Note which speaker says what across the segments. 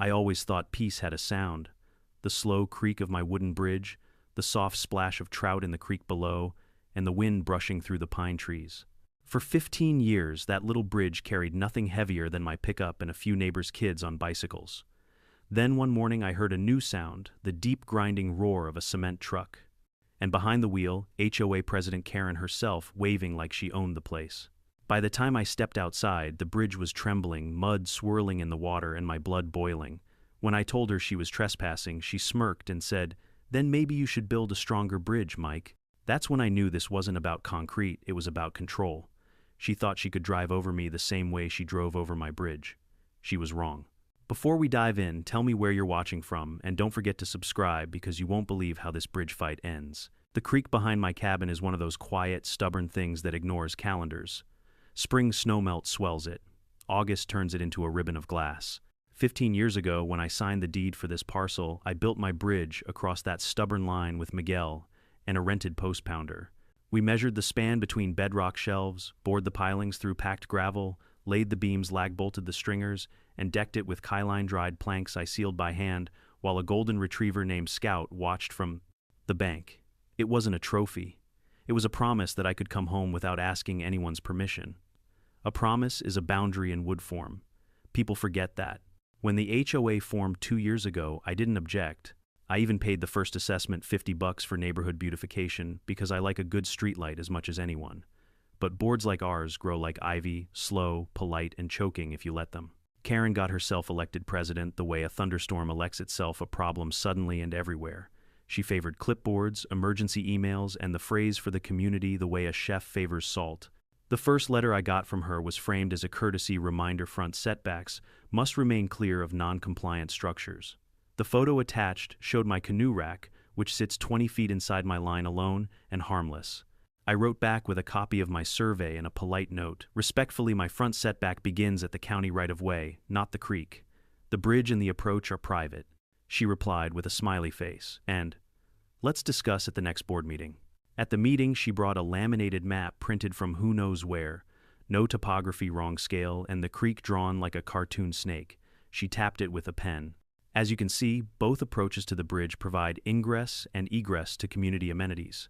Speaker 1: I always thought peace had a sound. The slow creak of my wooden bridge, the soft splash of trout in the creek below, and the wind brushing through the pine trees. For 15 years, that little bridge carried nothing heavier than my pickup and a few neighbors' kids on bicycles. Then one morning I heard a new sound, the deep grinding roar of a cement truck. And behind the wheel, HOA President Karen herself waving like she owned the place. By the time I stepped outside, the bridge was trembling, mud swirling in the water and my blood boiling. When I told her she was trespassing, she smirked and said, "Then maybe you should build a stronger bridge, Mike." That's when I knew this wasn't about concrete, it was about control. She thought she could drive over me the same way she drove over my bridge. She was wrong. Before we dive in, tell me where you're watching from, and don't forget to subscribe because you won't believe how this bridge fight ends. The creek behind my cabin is one of those quiet, stubborn things that ignores calendars. Spring snowmelt swells it. August turns it into a ribbon of glass. 15 years ago, when I signed the deed for this parcel, I built my bridge across that stubborn line with Miguel and a rented post pounder. We measured the span between bedrock shelves, bored the pilings through packed gravel, laid the beams, lag-bolted the stringers, and decked it with keyline-dried planks I sealed by hand, while a golden retriever named Scout watched from the bank. It wasn't a trophy. It was a promise that I could come home without asking anyone's permission. A promise is a boundary in wood form. People forget that. When the HOA formed 2 years ago, I didn't object. I even paid the first assessment $50 for neighborhood beautification because I like a good streetlight as much as anyone. But boards like ours grow like ivy, slow, polite, and choking if you let them. Karen got herself elected president the way a thunderstorm elects itself a problem suddenly and everywhere. She favored clipboards, emergency emails, and the phrase for the community the way a chef favors salt. The first letter I got from her was framed as a courtesy reminder: front setbacks must remain clear of non-compliant structures. The photo attached showed my canoe rack, which sits 20 feet inside my line alone and harmless. I wrote back with a copy of my survey and a polite note. Respectfully, my front setback begins at the county right-of-way, not the creek. The bridge and the approach are private. She replied with a smiley face, and, "Let's discuss at the next board meeting." At the meeting, she brought a laminated map printed from who knows where. No topography, wrong scale, and the creek drawn like a cartoon snake. She tapped it with a pen. As you can see, both approaches to the bridge provide ingress and egress to community amenities.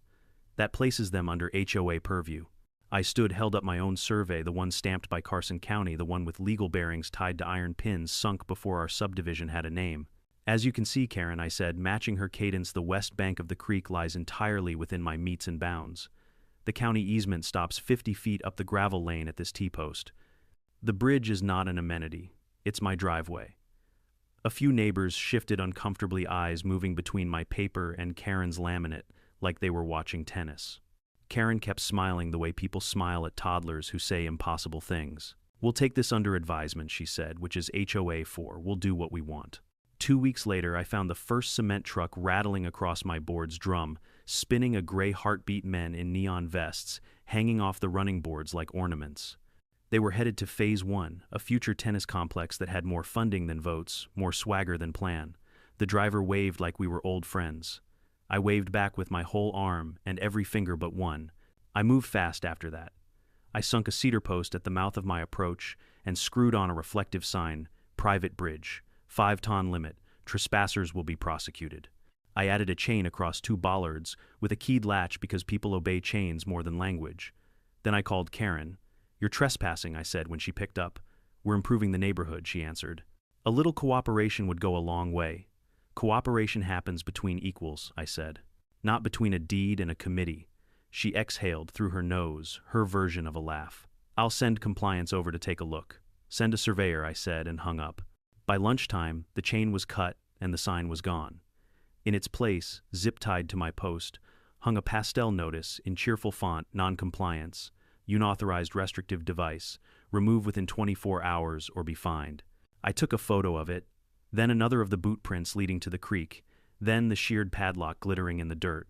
Speaker 1: That places them under HOA purview. I stood, held up my own survey, the one stamped by Carson County, the one with legal bearings tied to iron pins sunk before our subdivision had a name. "As you can see, Karen," I said, matching her cadence, "the west bank of the creek lies entirely within my metes and bounds. The county easement stops 50 feet up the gravel lane at this T-post. The bridge is not an amenity. It's my driveway." A few neighbors shifted uncomfortably, eyes moving between my paper and Karen's laminate, like they were watching tennis. Karen kept smiling the way people smile at toddlers who say impossible things. "We'll take this under advisement," she said, "which is HOA 4. We'll do what we want." 2 weeks later, I found the first cement truck rattling across my board's drum, spinning a gray heartbeat men in neon vests, hanging off the running boards like ornaments. They were headed to Phase 1, a future tennis complex that had more funding than votes, more swagger than plan. The driver waved like we were old friends. I waved back with my whole arm and every finger but one. I moved fast after that. I sunk a cedar post at the mouth of my approach and screwed on a reflective sign: "Private bridge, 5-ton limit, trespassers will be prosecuted." I added a chain across 2 bollards with a keyed latch because people obey chains more than language. Then I called Karen. "You're trespassing," I said when she picked up. "We're improving the neighborhood," she answered. "A little cooperation would go a long way." "Cooperation happens between equals," I said. "Not between a deed and a committee." She exhaled through her nose, her version of a laugh. "I'll send compliance over to take a look." "Send a surveyor," I said, and hung up. By lunchtime, the chain was cut and the sign was gone. In its place, zip-tied to my post, hung a pastel notice in cheerful font: "Non-compliance. Unauthorized restrictive device. Remove within 24 hours or be fined." I took a photo of it, then another of the boot prints leading to the creek, then the sheared padlock glittering in the dirt.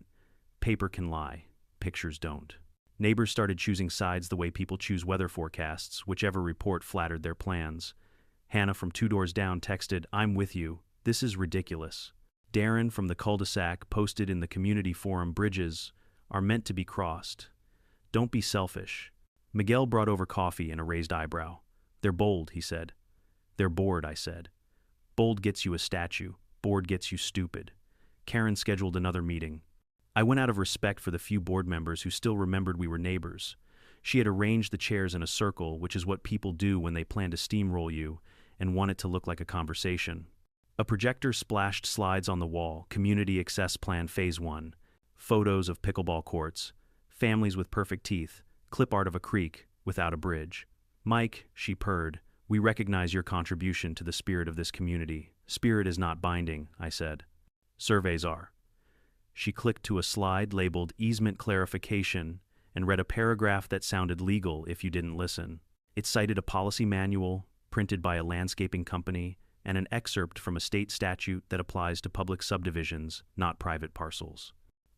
Speaker 1: Paper can lie. Pictures don't. Neighbors started choosing sides the way people choose weather forecasts, whichever report flattered their plans. Hannah from 2 doors down texted, "I'm with you. This is ridiculous." Darren from the cul-de-sac posted in the community forum, "Bridges are meant to be crossed. Don't be selfish." Miguel brought over coffee and a raised eyebrow. "They're bold," he said. "They're bored," I said. Bold gets you a statue, bored gets you stupid. Karen scheduled another meeting. I went out of respect for the few board members who still remembered we were neighbors. She had arranged the chairs in a circle, which is what people do when they plan to steamroll you and want it to look like a conversation. A projector splashed slides on the wall, Community Access Plan Phase 1, photos of pickleball courts, families with perfect teeth, clip art of a creek without a bridge. Mike, she purred, we recognize your contribution to the spirit of this community. Spirit is not binding, I said. Surveys are. She clicked to a slide labeled Easement Clarification and read a paragraph that sounded legal if you didn't listen. It cited a policy manual printed by a landscaping company and an excerpt from a state statute that applies to public subdivisions, not private parcels.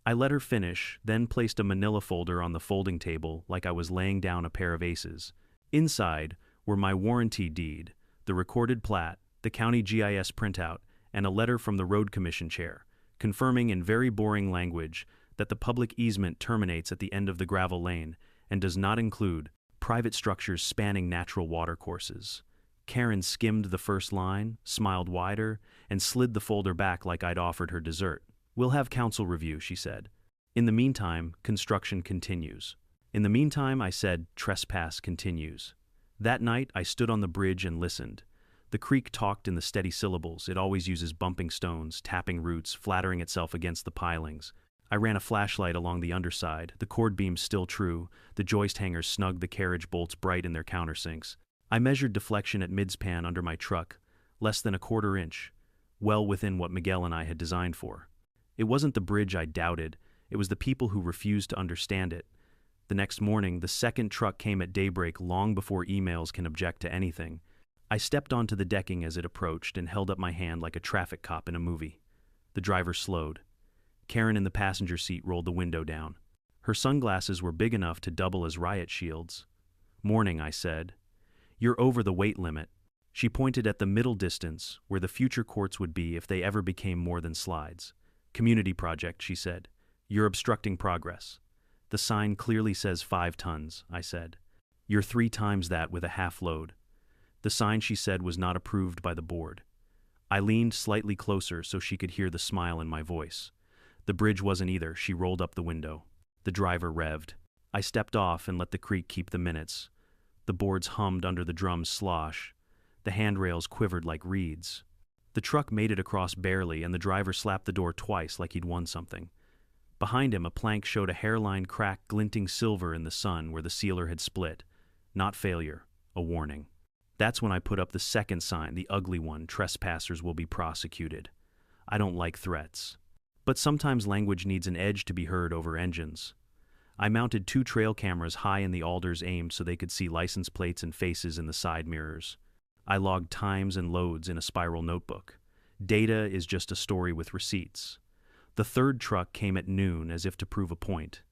Speaker 1: I let her finish, then placed a manila folder on the folding table like I was laying down a pair of aces. Inside were my warranty deed, the recorded plat, the county GIS printout, and a letter from the road commission chair, confirming in very boring language that the public easement terminates at the end of the gravel lane and does not include private structures spanning natural watercourses. Karen skimmed the first line, smiled wider, and slid the folder back like I'd offered her dessert. We'll have council review, she said. In the meantime, construction continues. In the meantime, I said, trespass continues. That night, I stood on the bridge and listened. The creek talked in the steady syllables. It always uses bumping stones, tapping roots, flattering itself against the pilings. I ran a flashlight along the underside, the cord beams still true, the joist hangers snugged, the carriage bolts bright in their countersinks. I measured deflection at midspan under my truck, less than a quarter inch, well within what Miguel and I had designed for. It wasn't the bridge I doubted, it was the people who refused to understand it. The next morning, the second truck came at daybreak long before emails can object to anything. I stepped onto the decking as it approached and held up my hand like a traffic cop in a movie. The driver slowed. Karen in the passenger seat rolled the window down. Her sunglasses were big enough to double as riot shields. Morning, I said. You're over the weight limit. She pointed at the middle distance, where the future courts would be if they ever became more than slides. Community project, she said. You're obstructing progress. The sign clearly says 5 tons, I said. You're 3 times that with a half load. The sign, she said, was not approved by the board. I leaned slightly closer so she could hear the smile in my voice. The bridge wasn't either. She rolled up the window. The driver revved. I stepped off and let the creek keep the minutes. The boards hummed under the drum's slosh. The handrails quivered like reeds. The truck made it across barely, and the driver slapped the door twice like he'd won something. Behind him, a plank showed a hairline crack glinting silver in the sun where the sealer had split. Not failure, a warning. That's when I put up the second sign, the ugly one, trespassers will be prosecuted. I don't like threats. But sometimes language needs an edge to be heard over engines. I mounted 2 trail cameras high in the alders aimed so they could see license plates and faces in the side mirrors. I logged times and loads in a spiral notebook. Data is just a story with receipts. The third truck came at noon as if to prove a point.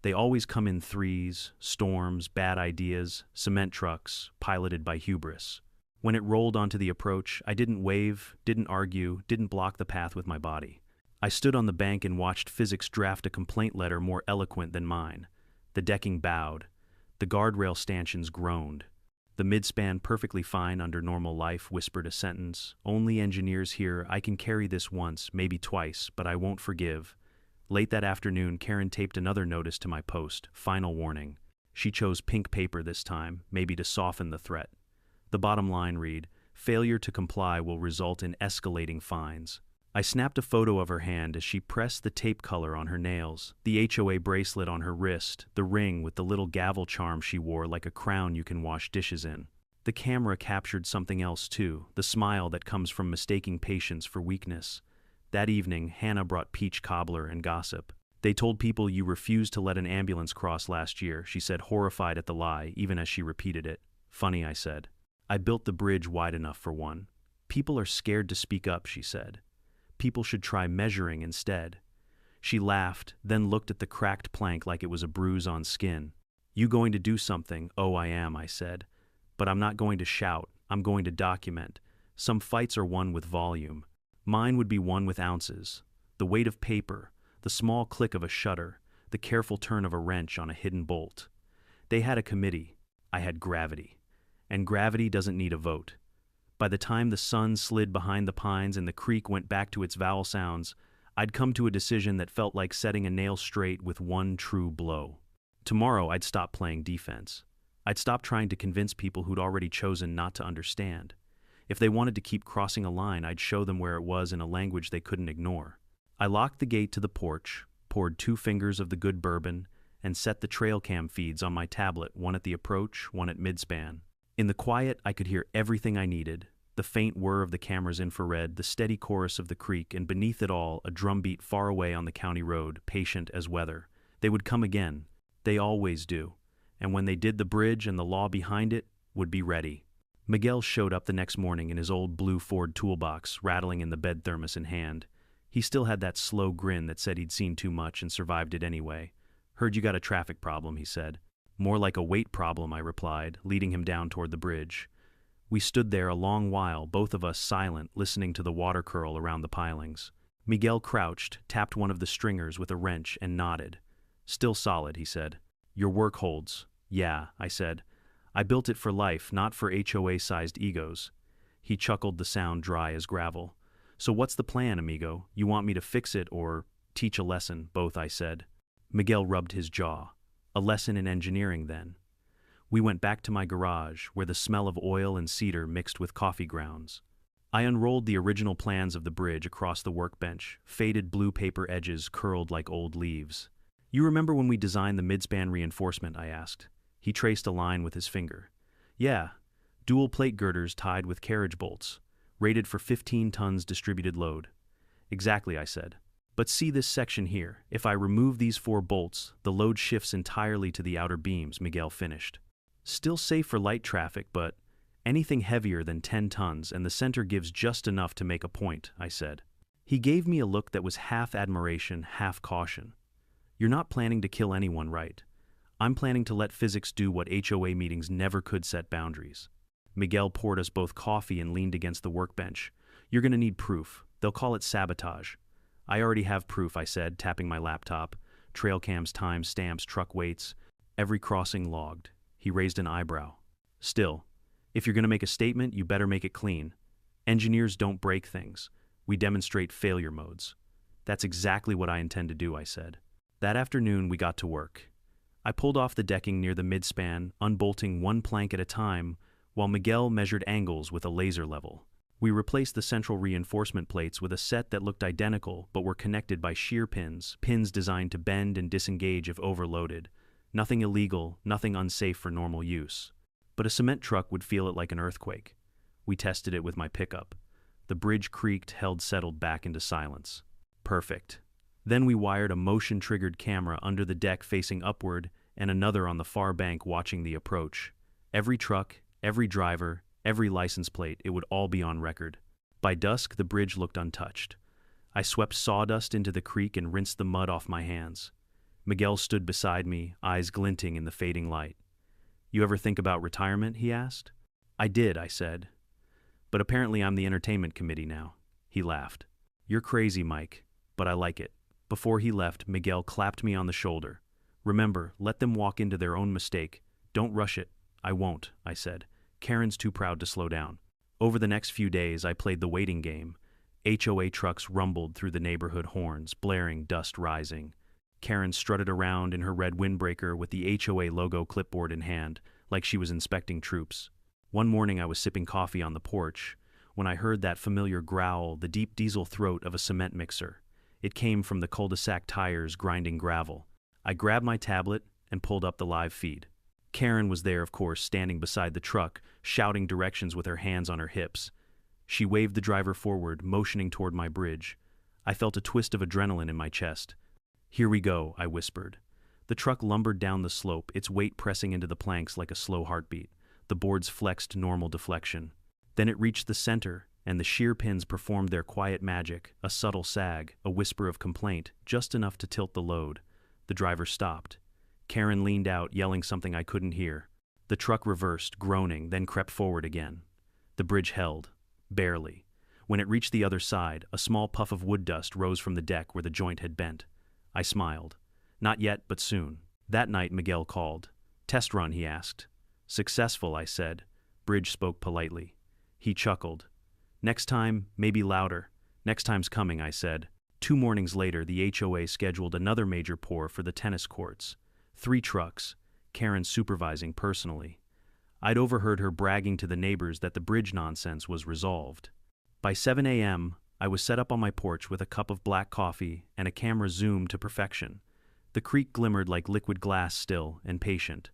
Speaker 1: They always come in threes, storms, bad ideas, cement trucks, piloted by hubris. When it rolled onto the approach, I didn't wave, didn't argue, didn't block the path with my body. I stood on the bank and watched physics draft a complaint letter more eloquent than mine. The decking bowed. The guardrail stanchions groaned. The midspan, perfectly fine under normal life, whispered a sentence. Only engineers here. I can carry this once, maybe twice, but I won't forgive. Late that afternoon, Karen taped another notice to my post. Final warning. She chose pink paper this time, maybe to soften the threat. The bottom line read, failure to comply will result in escalating fines. I snapped a photo of her hand as she pressed the tape color on her nails, the HOA bracelet on her wrist, the ring with the little gavel charm she wore like a crown you can wash dishes in. The camera captured something else too, the smile that comes from mistaking patience for weakness. That evening, Hannah brought peach cobbler and gossip. They told people you refused to let an ambulance cross last year, she said, horrified at the lie, even as she repeated it. Funny, I said. I built the bridge wide enough for one. People are scared to speak up, she said. People should try measuring instead. She laughed, then looked at the cracked plank like it was a bruise on skin. You going to do something? Oh, I am, I said. But I'm not going to shout. I'm going to document. Some fights are won with volume. Mine would be won with ounces. The weight of paper, the small click of a shutter, the careful turn of a wrench on a hidden bolt. They had a committee. I had gravity. And gravity doesn't need a vote. By the time the sun slid behind the pines and the creek went back to its vowel sounds, I'd come to a decision that felt like setting a nail straight with one true blow. Tomorrow, I'd stop playing defense. I'd stop trying to convince people who'd already chosen not to understand. If they wanted to keep crossing a line, I'd show them where it was in a language they couldn't ignore. I locked the gate to the porch, poured 2 fingers of the good bourbon, and set the trail cam feeds on my tablet, one at the approach, one at midspan. In the quiet, I could hear everything I needed, the faint whir of the camera's infrared, the steady chorus of the creek, and beneath it all, a drumbeat far away on the county road, patient as weather. They would come again. They always do. And when they did, the bridge and the law behind it would be ready. Miguel showed up the next morning in his old blue Ford toolbox, rattling in the bed thermos in hand. He still had that slow grin that said he'd seen too much and survived it anyway. "Heard you got a traffic problem," he said. "More like a weight problem," I replied, leading him down toward the bridge. We stood there a long while, both of us silent, listening to the water curl around the pilings. Miguel crouched, tapped one of the stringers with a wrench, and nodded. "Still solid," he said. "Your work holds." "Yeah," I said. "I built it for life, not for HOA-sized egos." He chuckled, the sound dry as gravel. "So what's the plan, amigo? You want me to fix it or teach a lesson?" "Both," I said. Miguel rubbed his jaw. "A lesson in engineering, then." We went back to my garage, where the smell of oil and cedar mixed with coffee grounds. I unrolled the original plans of the bridge across the workbench, faded blue paper edges curled like old leaves. "You remember when we designed the midspan reinforcement?" I asked. He traced a line with his finger. "Yeah, dual plate girders tied with carriage bolts, rated for 15 tons distributed load." "Exactly," I said. "But see this section here. If I remove these 4 bolts, the load shifts entirely to the outer beams," Miguel finished. "Still safe for light traffic, but anything heavier than 10 tons and the center gives just enough to make a point," I said. He gave me a look that was half admiration, half caution. "You're not planning to kill anyone, right? I'm planning to let physics do what HOA meetings never could: set boundaries." Miguel poured us both coffee and leaned against the workbench. "You're going to need proof. They'll call it sabotage." "I already have proof," I said, tapping my laptop. "Trail cams, time stamps, truck weights, every crossing logged." He raised an eyebrow. "Still, if you're going to make a statement, you better make it clean. Engineers don't break things. We demonstrate failure modes." "That's exactly what I intend to do," I said. That afternoon, we got to work. I pulled off the decking near the midspan, unbolting 1 plank at a time, while Miguel measured angles with a laser level. We replaced the central reinforcement plates with a set that looked identical but were connected by shear pins, pins designed to bend and disengage if overloaded. Nothing illegal, nothing unsafe for normal use. But a cement truck would feel it like an earthquake. We tested it with my pickup. The bridge creaked, held settled back into silence. Perfect. Then we wired a motion-triggered camera under the deck facing upward and another on the far bank watching the approach. Every truck, every driver, every license plate, it would all be on record. By dusk, the bridge looked untouched. I swept sawdust into the creek and rinsed the mud off my hands. Miguel stood beside me, eyes glinting in the fading light. "You ever think about retirement?" he asked. "I did," I said. "But apparently I'm the entertainment committee now." He laughed. "You're crazy, Mike, but I like it." Before he left, Miguel clapped me on the shoulder. "Remember, let them walk into their own mistake. Don't rush it." "I won't," I said. "Karen's too proud to slow down." Over the next few days, I played the waiting game. HOA trucks rumbled through the neighborhood horns, blaring, dust rising. Karen strutted around in her red windbreaker with the HOA logo clipboard in hand, like she was inspecting troops. One morning I was sipping coffee on the porch when I heard that familiar growl, the deep diesel throat of a cement mixer. It came from the cul-de-sac tires grinding gravel. I grabbed my tablet and pulled up the live feed. Karen was there, of course, standing beside the truck, shouting directions with her hands on her hips. She waved the driver forward, motioning toward my bridge. I felt a twist of adrenaline in my chest. "Here we go," I whispered. The truck lumbered down the slope, its weight pressing into the planks like a slow heartbeat. The boards flexed normal deflection. Then it reached the center, and the shear pins performed their quiet magic, a subtle sag, a whisper of complaint, just enough to tilt the load. The driver stopped. Karen leaned out, yelling something I couldn't hear. The truck reversed, groaning, then crept forward again. The bridge held. Barely. When it reached the other side, a small puff of wood dust rose from the deck where the joint had bent. I smiled. Not yet, but soon. That night, Miguel called. "Test run," he asked. "Successful," I said. Bridge spoke politely. He chuckled. Next time, maybe louder. Next time's coming, I said. 2 mornings later, the HOA scheduled another major pour for the tennis courts. 3 trucks, Karen supervising personally. I'd overheard her bragging to the neighbors that the bridge nonsense was resolved. By 7 a.m., I was set up on my porch with a cup of black coffee and a camera zoomed to perfection. The creek glimmered like liquid glass, still and patient.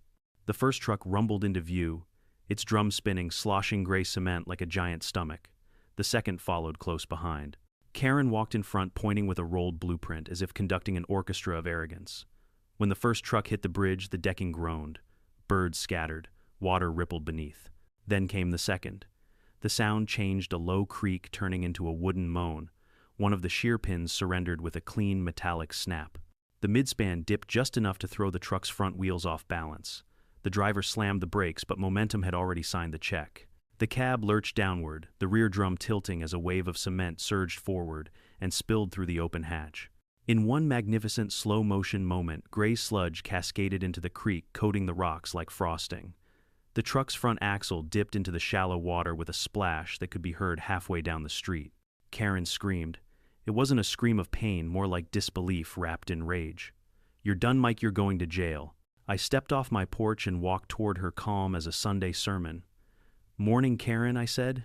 Speaker 1: The first truck rumbled into view, its drum spinning, sloshing gray cement like a giant stomach. The second followed close behind. Karen walked in front, pointing with a rolled blueprint, as if conducting an orchestra of arrogance. When the first truck hit the bridge, the decking groaned. Birds scattered. Water rippled beneath. Then came the second. The sound changed, a low creak turning into a wooden moan. One of the shear pins surrendered with a clean metallic snap. The midspan dipped just enough to throw the truck's front wheels off balance. The driver slammed the brakes, but momentum had already signed the check. The cab lurched downward, the rear drum tilting as a wave of cement surged forward and spilled through the open hatch. In one magnificent slow-motion moment, gray sludge cascaded into the creek, coating the rocks like frosting. The truck's front axle dipped into the shallow water with a splash that could be heard halfway down the street. Karen screamed. It wasn't a scream of pain, more like disbelief wrapped in rage. "You're done, Mike, you're going to jail." I stepped off my porch and walked toward her, calm as a Sunday sermon. "Morning, Karen," I said.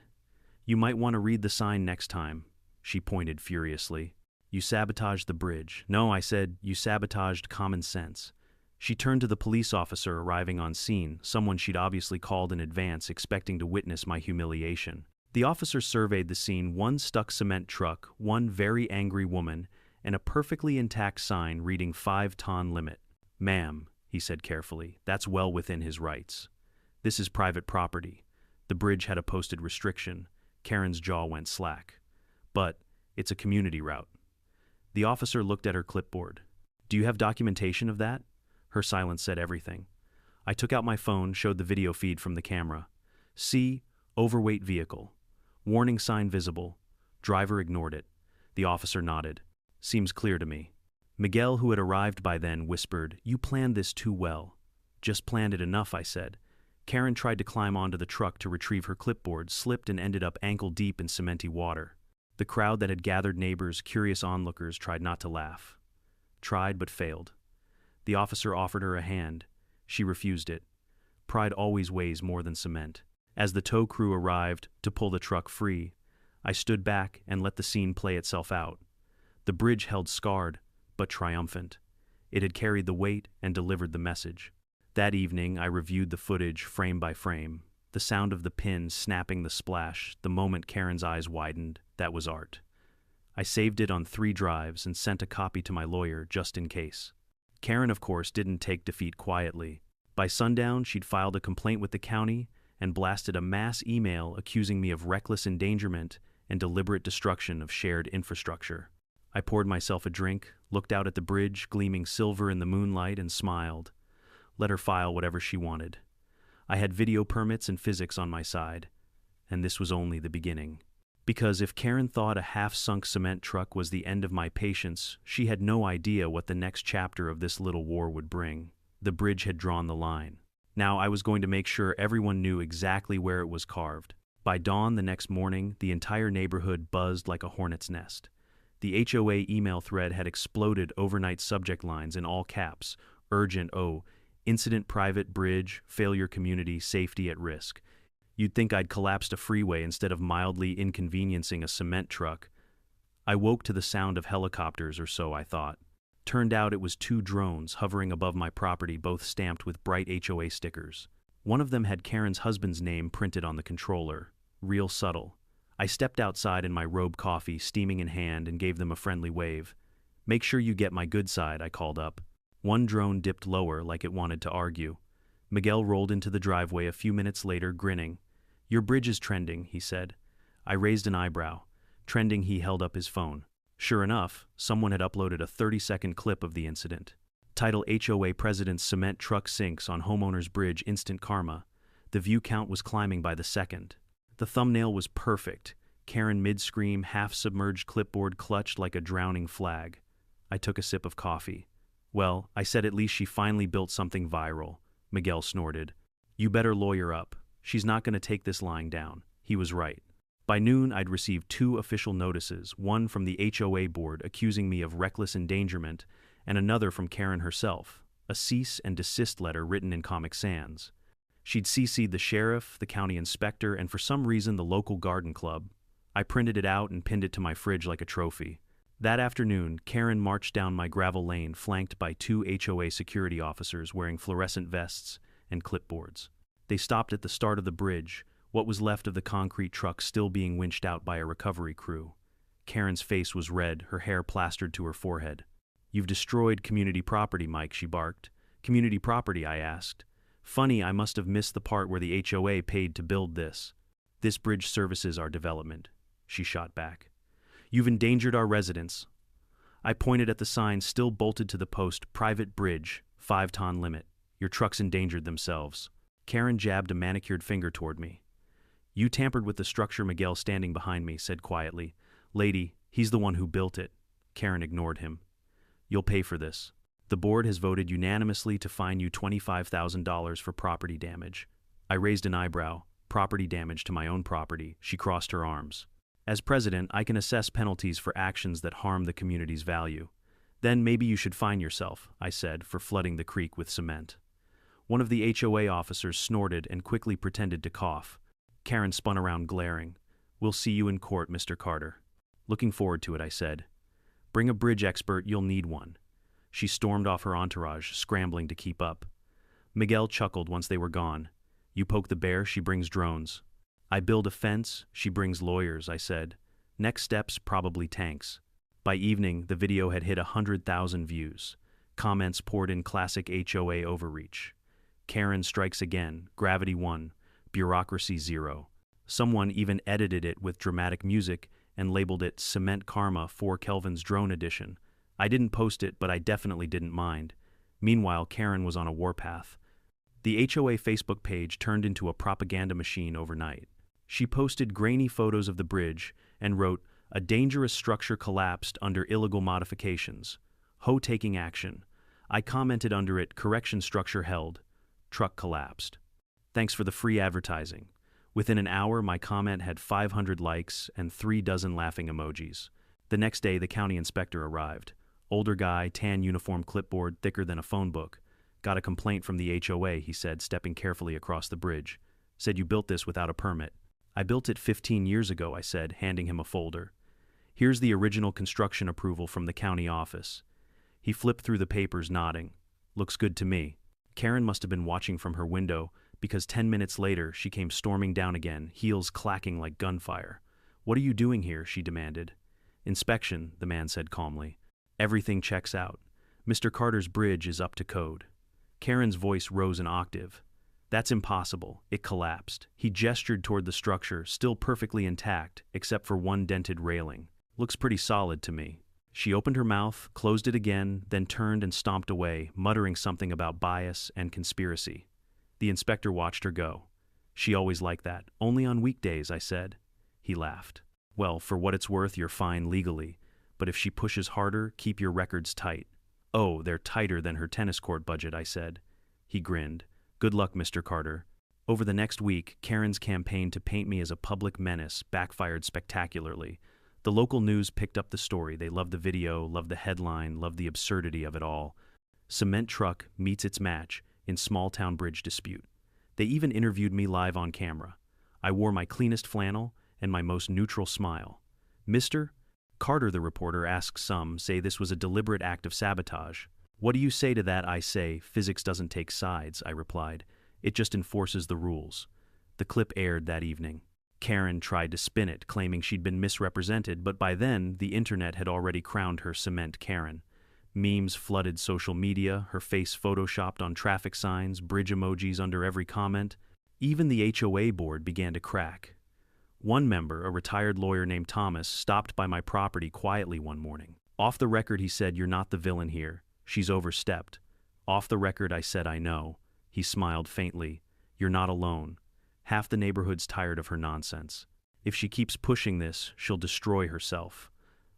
Speaker 1: "You might want to read the sign next time." She pointed furiously. "You sabotaged the bridge." "No," I said, "you sabotaged common sense." She turned to the police officer arriving on scene, someone she'd obviously called in advance, expecting to witness my humiliation. The officer surveyed the scene: 1 stuck cement truck, 1 very angry woman, and a perfectly intact sign reading 5-ton limit. "Ma'am," he said carefully, "that's well within his rights. This is private property." The bridge had a posted restriction. Karen's jaw went slack. "But it's a community route." The officer looked at her clipboard. "Do you have documentation of that?" Her silence said everything. I took out my phone, showed the video feed from the camera. "See, overweight vehicle. Warning sign visible. Driver ignored it." The officer nodded. "Seems clear to me." Miguel, who had arrived by then, whispered, "You planned this too well." "Just planned it enough," I said. Karen tried to climb onto the truck to retrieve her clipboard, slipped and ended up ankle-deep in cementy water. The crowd that had gathered, neighbors, curious onlookers, tried not to laugh. Tried but failed. The officer offered her a hand. She refused it. Pride always weighs more than cement. As the tow crew arrived to pull the truck free, I stood back and let the scene play itself out. The bridge held scarred, but triumphant. It had carried the weight and delivered the message. That evening, I reviewed the footage frame by frame. The sound of the pin snapping the splash, the moment Karen's eyes widened, that was art. I saved it on 3 drives and sent a copy to my lawyer just in case. Karen, of course, didn't take defeat quietly. By sundown, she'd filed a complaint with the county and blasted a mass email accusing me of reckless endangerment and deliberate destruction of shared infrastructure. I poured myself a drink, looked out at the bridge gleaming silver in the moonlight, and smiled. Let her file whatever she wanted. I had video permits and physics on my side, and this was only the beginning. Because if Karen thought a half-sunk cement truck was the end of my patience, she had no idea what the next chapter of this little war would bring. The bridge had drawn the line. Now I was going to make sure everyone knew exactly where it was carved. By dawn the next morning, the entire neighborhood buzzed like a hornet's nest. The HOA email thread had exploded overnight subject lines in all caps: urgent, incident, private bridge, failure, community, safety at risk. You'd think I'd collapsed a freeway instead of mildly inconveniencing a cement truck. I woke to the sound of helicopters, or so I thought. Turned out it was 2 drones hovering above my property, both stamped with bright HOA stickers. One of them had Karen's husband's name printed on the controller. Real subtle. I stepped outside in my robe, coffee steaming in hand, and gave them a friendly wave. "Make sure you get my good side," I called up. One drone dipped lower like it wanted to argue. Miguel rolled into the driveway a few minutes later, grinning. "Your bridge is trending," he said. I raised an eyebrow. Trending, he held up his phone. Sure enough, someone had uploaded a 30-second clip of the incident. Title: HOA President's Cement Truck Sinks on Homeowner's Bridge, Instant Karma. The view count was climbing by the second. The thumbnail was perfect. Karen mid-scream, half-submerged, clipboard clutched like a drowning flag. I took a sip of coffee. "Well," I said, "at least she finally built something viral." Miguel snorted. "You better lawyer up. She's not going to take this lying down." He was right. By noon, I'd received 2 official notices, one from the HOA board accusing me of reckless endangerment, and another from Karen herself, a cease and desist letter written in Comic Sans. She'd CC'd the sheriff, the county inspector, and for some reason the local garden club. I printed it out and pinned it to my fridge like a trophy. That afternoon, Karen marched down my gravel lane flanked by 2 HOA security officers wearing fluorescent vests and clipboards. They stopped at the start of the bridge, what was left of the concrete truck still being winched out by a recovery crew. Karen's face was red, her hair plastered to her forehead. "You've destroyed community property, Mike," she barked. "Community property?" I asked. "Funny, I must have missed the part where the HOA paid to build this. This bridge services our development," she shot back. "You've endangered our residents." I pointed at the sign still bolted to the post, "Private bridge, 5-ton limit. Your trucks endangered themselves." Karen jabbed a manicured finger toward me. "You tampered with the structure," Miguel, standing behind me, said quietly. "Lady, he's the one who built it." Karen ignored him. "You'll pay for this. The board has voted unanimously to fine you $25,000 for property damage." I raised an eyebrow. "Property damage to my own property." She crossed her arms. "As president, I can assess penalties for actions that harm the community's value. Then maybe you should fine yourself," I said, "for flooding the creek with cement." One of the HOA officers snorted and quickly pretended to cough. Karen spun around, glaring. "We'll see you in court, Mr. Carter." "Looking forward to it," I said. "Bring a bridge expert, you'll need one." She stormed off her entourage, scrambling to keep up. Miguel chuckled once they were gone. "You poke the bear, she brings drones." "I build a fence, she brings lawyers," I said. "Next steps, probably tanks." By evening, the video had hit 100,000 views. Comments poured in classic HOA overreach. "Karen strikes again, gravity 1, bureaucracy 0. Someone even edited it with dramatic music and labeled it Cement Karma 4 Kelvin's Drone Edition. I didn't post it, but I definitely didn't mind. Meanwhile, Karen was on a warpath. The HOA Facebook page turned into a propaganda machine overnight. She posted grainy photos of the bridge and wrote, "A dangerous structure collapsed under illegal modifications. HO taking action." I commented under it, "Correction structure held. Truck collapsed. Thanks for the free advertising." Within an hour, my comment had 500 likes and 3 dozen laughing emojis. The next day, the county inspector arrived. Older guy, tan uniform, clipboard thicker than a phone book. "Got a complaint from the HOA," he said, stepping carefully across the bridge. "Said you built this without a permit." "I built it 15 years ago," I said, handing him a folder. "Here's the original construction approval from the county office." He flipped through the papers, nodding. "Looks good to me." Karen must have been watching from her window, because 10 minutes later she came storming down again, heels clacking like gunfire. "What are you doing here?" she demanded. "Inspection," the man said calmly. "Everything checks out. Mr. Carter's bridge is up to code." Karen's voice rose an octave. "That's impossible. It collapsed." He gestured toward the structure, still perfectly intact, except for one dented railing. "Looks pretty solid to me." She opened her mouth, closed it again, then turned and stomped away, muttering something about bias and conspiracy. The inspector watched her go. "She always like that. Only on weekdays," I said. He laughed. "Well, for what it's worth, you're fine legally. But if she pushes harder, keep your records tight." "Oh, they're tighter than her tennis court budget," I said. He grinned. "Good luck, Mr. Carter." Over the next week, Karen's campaign to paint me as a public menace backfired spectacularly. The local news picked up the story. They loved the video, loved the headline, loved the absurdity of it all. Cement truck meets its match in small-town bridge dispute. They even interviewed me live on camera. I wore my cleanest flannel and my most neutral smile. "Mr. Carter," the reporter asked, "some say this was a deliberate act of sabotage. What do you say to that?" "I say, physics doesn't take sides," I replied. "It just enforces the rules." The clip aired that evening. Karen tried to spin it, claiming she'd been misrepresented, but by then, the internet had already crowned her Cement Karen. Memes flooded social media, her face photoshopped on traffic signs, bridge emojis under every comment. Even the HOA board began to crack. One member, a retired lawyer named Thomas, stopped by my property quietly one morning. Off the record, he said, "You're not the villain here. She's overstepped." Off the record, I said, "I know." He smiled faintly. "You're not alone. Half the neighborhood's tired of her nonsense. If she keeps pushing this, she'll destroy herself."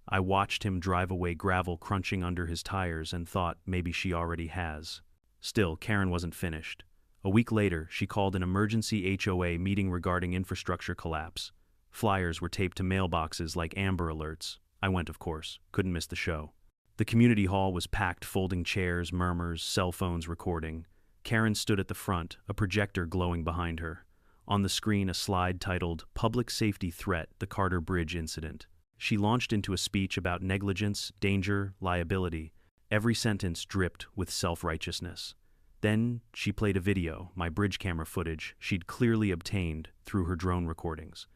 Speaker 1: I watched him drive away, gravel crunching under his tires, and thought maybe she already has. Still, Karen wasn't finished. A week later, she called an emergency HOA meeting regarding infrastructure collapse. Flyers were taped to mailboxes like Amber Alerts. I went, of course. Couldn't miss the show. The community hall was packed, folding chairs, murmurs, cell phones recording. Karen stood at the front, a projector glowing behind her. On the screen, a slide titled, "Public Safety Threat, the Carter Bridge Incident." She launched into a speech about negligence, danger, liability. Every sentence dripped with self-righteousness. Then she played a video, my bridge camera footage she'd clearly obtained through her drone recordings.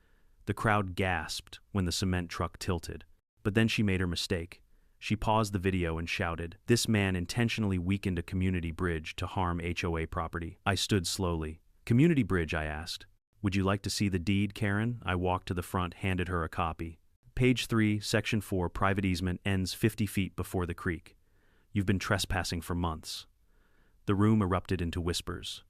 Speaker 1: The crowd gasped when the cement truck tilted. But then she made her mistake. She paused the video and shouted, "This man intentionally weakened a community bridge to harm HOA property." I stood slowly. "Community bridge?" I asked. "Would you like to see the deed, Karen?" I walked to the front, handed her a copy. Page 3, Section 4, private easement ends 50 feet before the creek. You've been trespassing for months. The room erupted into whispers.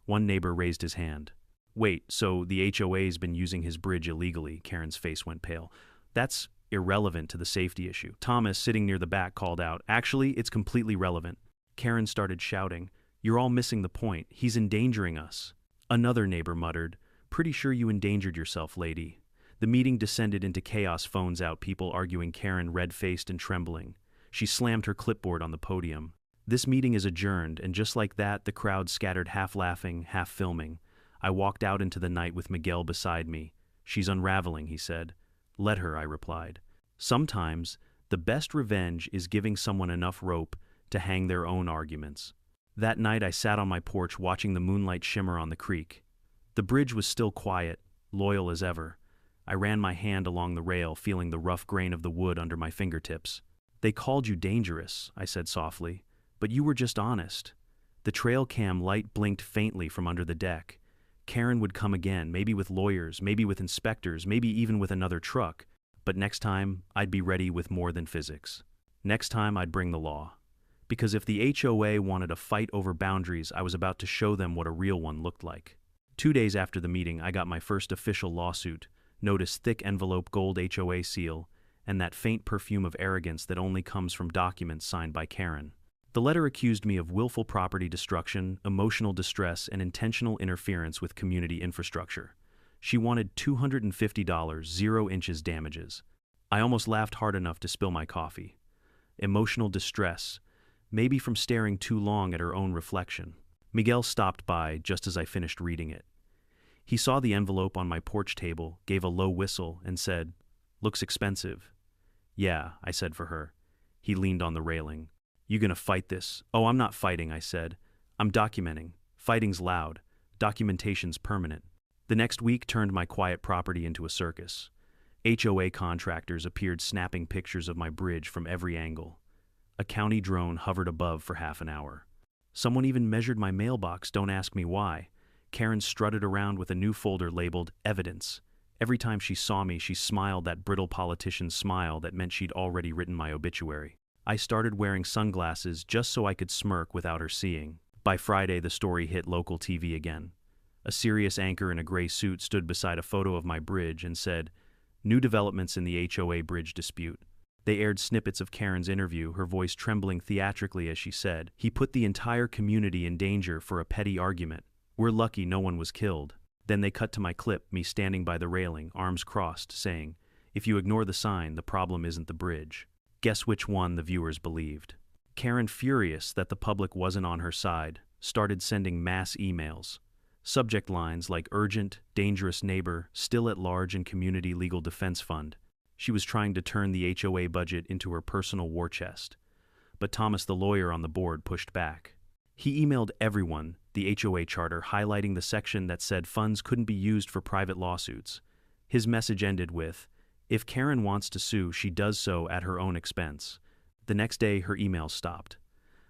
Speaker 1: One neighbor raised his hand. "Wait, so the HOA's been using his bridge illegally?" Karen's face went pale. "That's irrelevant to the safety issue." Thomas, sitting near the back, called out, "Actually, it's completely relevant." Karen started shouting, "You're all missing the point. He's endangering us." Another neighbor muttered, "Pretty sure you endangered yourself, lady." The meeting descended into chaos, phones out, people arguing, Karen red-faced and trembling. She slammed her clipboard on the podium. "This meeting is adjourned," and just like that, the crowd scattered, half laughing, half filming. I walked out into the night with Miguel beside me. "She's unraveling," he said. "Let her," I replied. Sometimes, the best revenge is giving someone enough rope to hang their own arguments. That night I sat on my porch watching the moonlight shimmer on the creek. The bridge was still quiet, loyal as ever. I ran my hand along the rail, feeling the rough grain of the wood under my fingertips. "They called you dangerous," I said softly, "but you were just honest." The trail cam light blinked faintly from under the deck. Karen would come again, maybe with lawyers, maybe with inspectors, maybe even with another truck. But next time, I'd be ready with more than physics. Next time, I'd bring the law. Because if the HOA wanted a fight over boundaries, I was about to show them what a real one looked like. 2 days after the meeting, I got my first official lawsuit. Notice, thick envelope, gold HOA seal, and that faint perfume of arrogance that only comes from documents signed by Karen. The letter accused me of willful property destruction, emotional distress, and intentional interference with community infrastructure. She wanted $250, 0 inches damages. I almost laughed hard enough to spill my coffee. Emotional distress, maybe from staring too long at her own reflection. Miguel stopped by just as I finished reading it. He saw the envelope on my porch table, gave a low whistle, and said, "Looks expensive." "Yeah," I said for her. He leaned on the railing. "You gonna fight this?" "Oh, I'm not fighting," I said. "I'm documenting. Fighting's loud. Documentation's permanent." The next week turned my quiet property into a circus. HOA contractors appeared snapping pictures of my bridge from every angle. A county drone hovered above for half an hour. Someone even measured my mailbox, don't ask me why. Karen strutted around with a new folder labeled Evidence. Every time she saw me, she smiled that brittle politician's smile that meant she'd already written my obituary. I started wearing sunglasses just so I could smirk without her seeing. By Friday, the story hit local TV again. A serious anchor in a gray suit stood beside a photo of my bridge and said, "New developments in the HOA bridge dispute." They aired snippets of Karen's interview, her voice trembling theatrically as she said, "He put the entire community in danger for a petty argument. We're lucky no one was killed." Then they cut to my clip, me standing by the railing, arms crossed, saying, "If you ignore the sign, the problem isn't the bridge." Guess which one the viewers believed. Karen, furious that the public wasn't on her side, started sending mass emails. Subject lines like urgent, dangerous neighbor, still at large in community legal defense fund. She was trying to turn the HOA budget into her personal war chest. But Thomas, the lawyer on the board, pushed back. He emailed everyone the HOA charter, highlighting the section that said funds couldn't be used for private lawsuits. His message ended with, "If Karen wants to sue, she does so at her own expense." The next day, her emails stopped.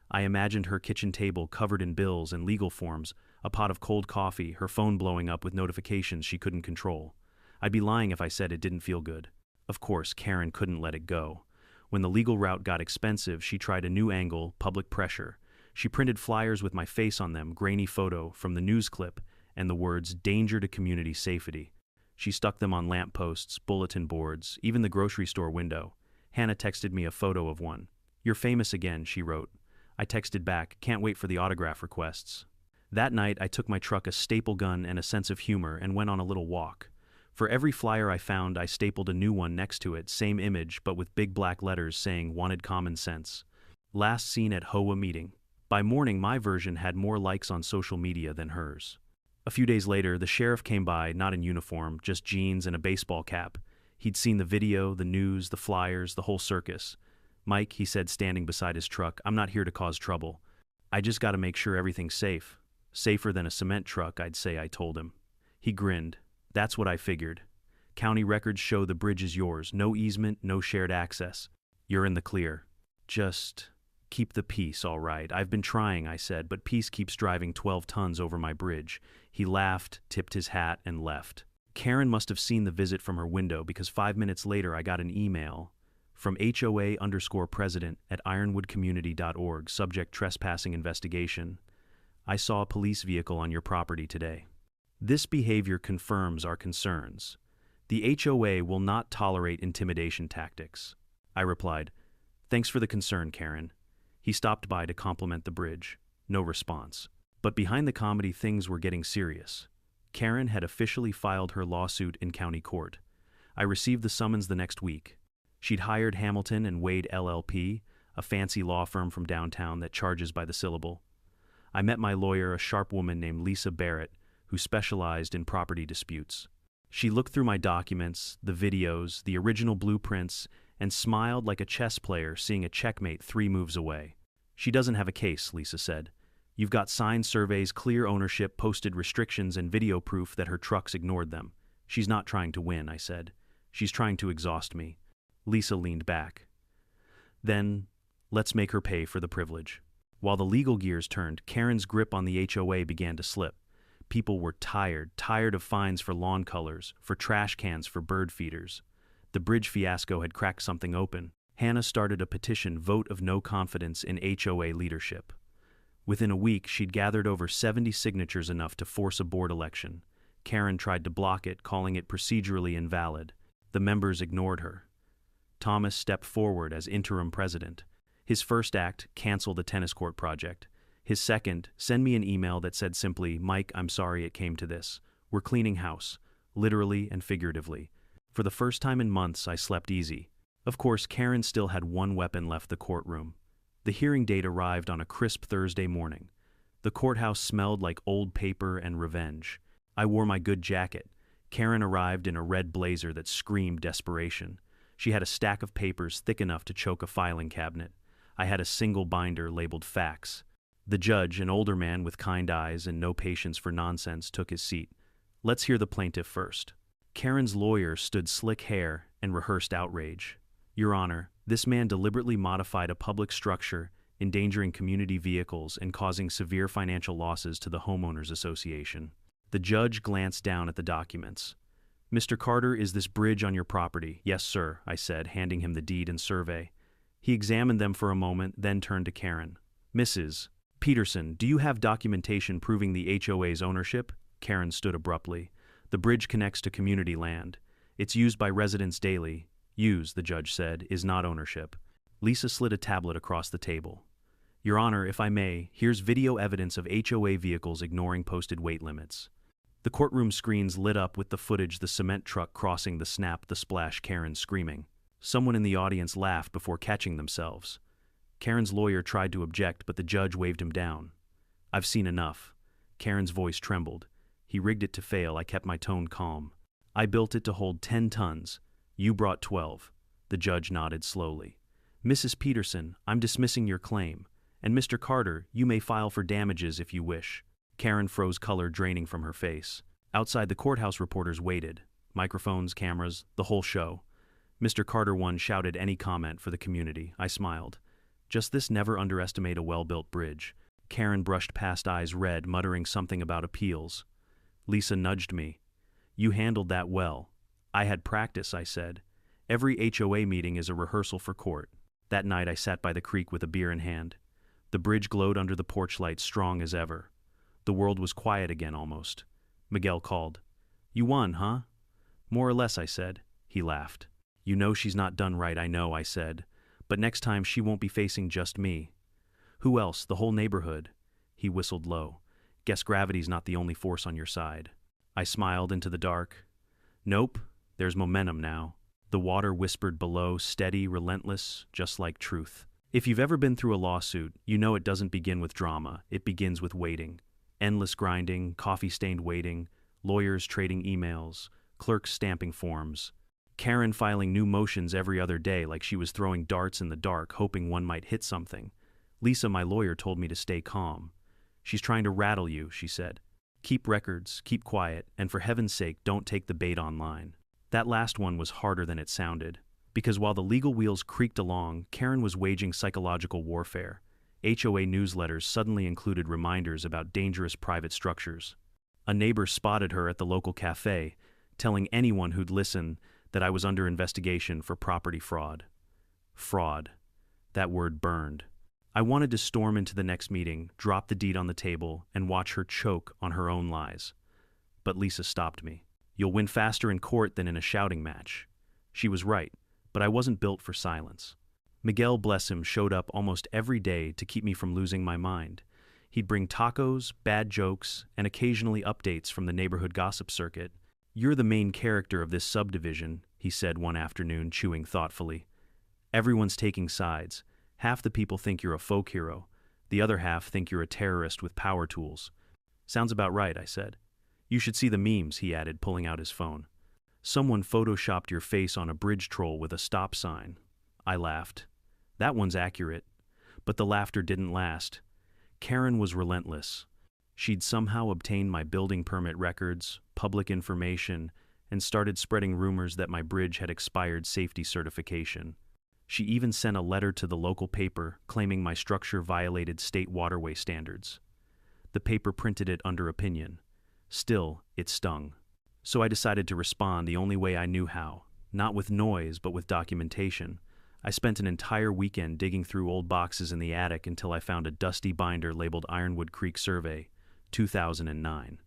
Speaker 1: I imagined her kitchen table covered in bills and legal forms, a pot of cold coffee, her phone blowing up with notifications she couldn't control. I'd be lying if I said it didn't feel good. Of course, Karen couldn't let it go. When the legal route got expensive, she tried a new angle, public pressure. She printed flyers with my face on them, grainy photo from the news clip, and the words, "Danger to community safety." She stuck them on lampposts, bulletin boards, even the grocery store window. Hannah texted me a photo of one. "You're famous again," she wrote. I texted back, "Can't wait for the autograph requests." That night, I took my truck a staple gun and a sense of humor and went on a little walk. For every flyer I found, I stapled a new one next to it, same image, but with big black letters saying "Wanted Common Sense." Last seen at HOA meeting. By morning, my version had more likes on social media than hers. A few days later, the sheriff came by, not in uniform, just jeans and a baseball cap. He'd seen the video, the news, the flyers, the whole circus. "Mike," he said, standing beside his truck, "I'm not here to cause trouble. I just gotta make sure everything's safe. Safer than a cement truck, I'd say," I told him. He grinned. "That's what I figured. County records show the bridge is yours. No easement, no shared access. You're in the clear. Just keep the peace, all right. I've been trying," I said, "but peace keeps driving 12 tons over my bridge." He laughed, tipped his hat, and left. Karen must have seen the visit from her window because 5 minutes later I got an email from HOA_President at ironwoodcommunity.org, subject trespassing investigation. "I saw a police vehicle on your property today. This behavior confirms our concerns. The HOA will not tolerate intimidation tactics." I replied, "Thanks for the concern, Karen." He stopped by to compliment the bridge. No response. But behind the comedy, things were getting serious. Karen had officially filed her lawsuit in county court. I received the summons the next week. She'd hired Hamilton and Wade LLP, a fancy law firm from downtown that charges by the syllable. I met my lawyer, a sharp woman named Lisa Barrett, who specialized in property disputes. She looked through my documents, the videos, the original blueprints, and smiled like a chess player seeing a checkmate 3 moves away. "She doesn't have a case," Lisa said. "You've got signed surveys, clear ownership, posted restrictions, and video proof that her trucks ignored them. She's not trying to win," I said. "She's trying to exhaust me." Lisa leaned back. "Then, let's make her pay for the privilege." While the legal gears turned, Karen's grip on the HOA began to slip. People were tired of fines for lawn colors, for trash cans, for bird feeders. The bridge fiasco had cracked something open. Hannah started a petition, "Vote of No Confidence in HOA Leadership." Within a week, she'd gathered over 70 signatures, enough to force a board election. Karen tried to block it, calling it procedurally invalid. The members ignored her. Thomas stepped forward as interim president. His first act, cancel the tennis court project. His second, send me an email that said simply, "Mike, I'm sorry it came to this. We're cleaning house," literally and figuratively. For the first time in months, I slept easy. Of course, Karen still had one weapon left: the courtroom. The hearing date arrived on a crisp Thursday morning. The courthouse smelled like old paper and revenge. I wore my good jacket. Karen arrived in a red blazer that screamed desperation. She had a stack of papers thick enough to choke a filing cabinet. I had a single binder labeled facts. The judge, an older man with kind eyes and no patience for nonsense, took his seat. "Let's hear the plaintiff first." Karen's lawyer stood slick hair and rehearsed outrage. "Your Honor, this man deliberately modified a public structure, endangering community vehicles and causing severe financial losses to the Homeowners Association." The judge glanced down at the documents. "Mr. Carter, is this bridge on your property?" "Yes, sir," I said, handing him the deed and survey. He examined them for a moment, then turned to Karen. "Mrs. Peterson, do you have documentation proving the HOA's ownership?" Karen stood abruptly. "The bridge connects to community land. It's used by residents daily. Use," the judge said, "is not ownership." Lisa slid a tablet across the table. "Your Honor, if I may, here's video evidence of HOA vehicles ignoring posted weight limits." The courtroom screens lit up with the footage: the cement truck crossing, the snap, the splash, Karen screaming. Someone in the audience laughed before catching themselves. Karen's lawyer tried to object, but the judge waved him down. "I've seen enough." Karen's voice trembled. "He rigged it to fail." I kept my tone calm. "I built it to hold 10 tons. You brought 12. The judge nodded slowly. "Mrs. Peterson, I'm dismissing your claim. And Mr. Carter, you may file for damages if you wish." Karen froze, color draining from her face. Outside, the courthouse reporters waited. Microphones, cameras, the whole show. Mr. Carter one shouted any comment for the community. I smiled. "Just this: never underestimate a well-built bridge." Karen brushed past, eyes red, muttering something about appeals. Lisa nudged me. "You handled that well." "I had practice," I said. "Every HOA meeting is a rehearsal for court." That night I sat by the creek with a beer in hand. The bridge glowed under the porch light, strong as ever. The world was quiet again, almost. Miguel called. "You won, huh?" "More or less," I said. He laughed. "You know she's not done right." "I know," I said. "But next time she won't be facing just me." "Who else? The whole neighborhood." He whistled low. Guess gravity's not the only force on your side. I smiled into the dark. Nope, there's momentum now. The water whispered below, steady, relentless, just like truth. If you've ever been through a lawsuit, you know it doesn't begin with drama, it begins with waiting. Endless grinding, coffee-stained waiting, lawyers trading emails, clerks stamping forms. Karen filing new motions every other day like she was throwing darts in the dark, hoping one might hit something. Lisa, my lawyer, told me to stay calm. She's trying to rattle you, she said. Keep records, keep quiet, and for heaven's sake, don't take the bait online. That last one was harder than it sounded, because while the legal wheels creaked along, Karen was waging psychological warfare. HOA newsletters suddenly included reminders about dangerous private structures. A neighbor spotted her at the local cafe, telling anyone who'd listen that I was under investigation for property fraud. Fraud. That word burned. I wanted to storm into the next meeting, drop the deed on the table, and watch her choke on her own lies. But Lisa stopped me. You'll win faster in court than in a shouting match. She was right, but I wasn't built for silence. Miguel, bless him, showed up almost every day to keep me from losing my mind. He'd bring tacos, bad jokes, and occasionally updates from the neighborhood gossip circuit. You're the main character of this subdivision, he said one afternoon, chewing thoughtfully. Everyone's taking sides. Half the people think you're a folk hero. The other half think you're a terrorist with power tools. Sounds about right, I said. You should see the memes, he added, pulling out his phone. Someone photoshopped your face on a bridge troll with a stop sign. I laughed. That one's accurate. But the laughter didn't last. Karen was relentless. She'd somehow obtained my building permit records, public information, and started spreading rumors that my bridge had expired safety certification. She even sent a letter to the local paper claiming my structure violated state waterway standards. The paper printed it under opinion. Still, it stung. So I decided to respond the only way I knew how, not with noise but with documentation. I spent an entire weekend digging through old boxes in the attic until I found a dusty binder labeled Ironwood Creek Survey, 2009.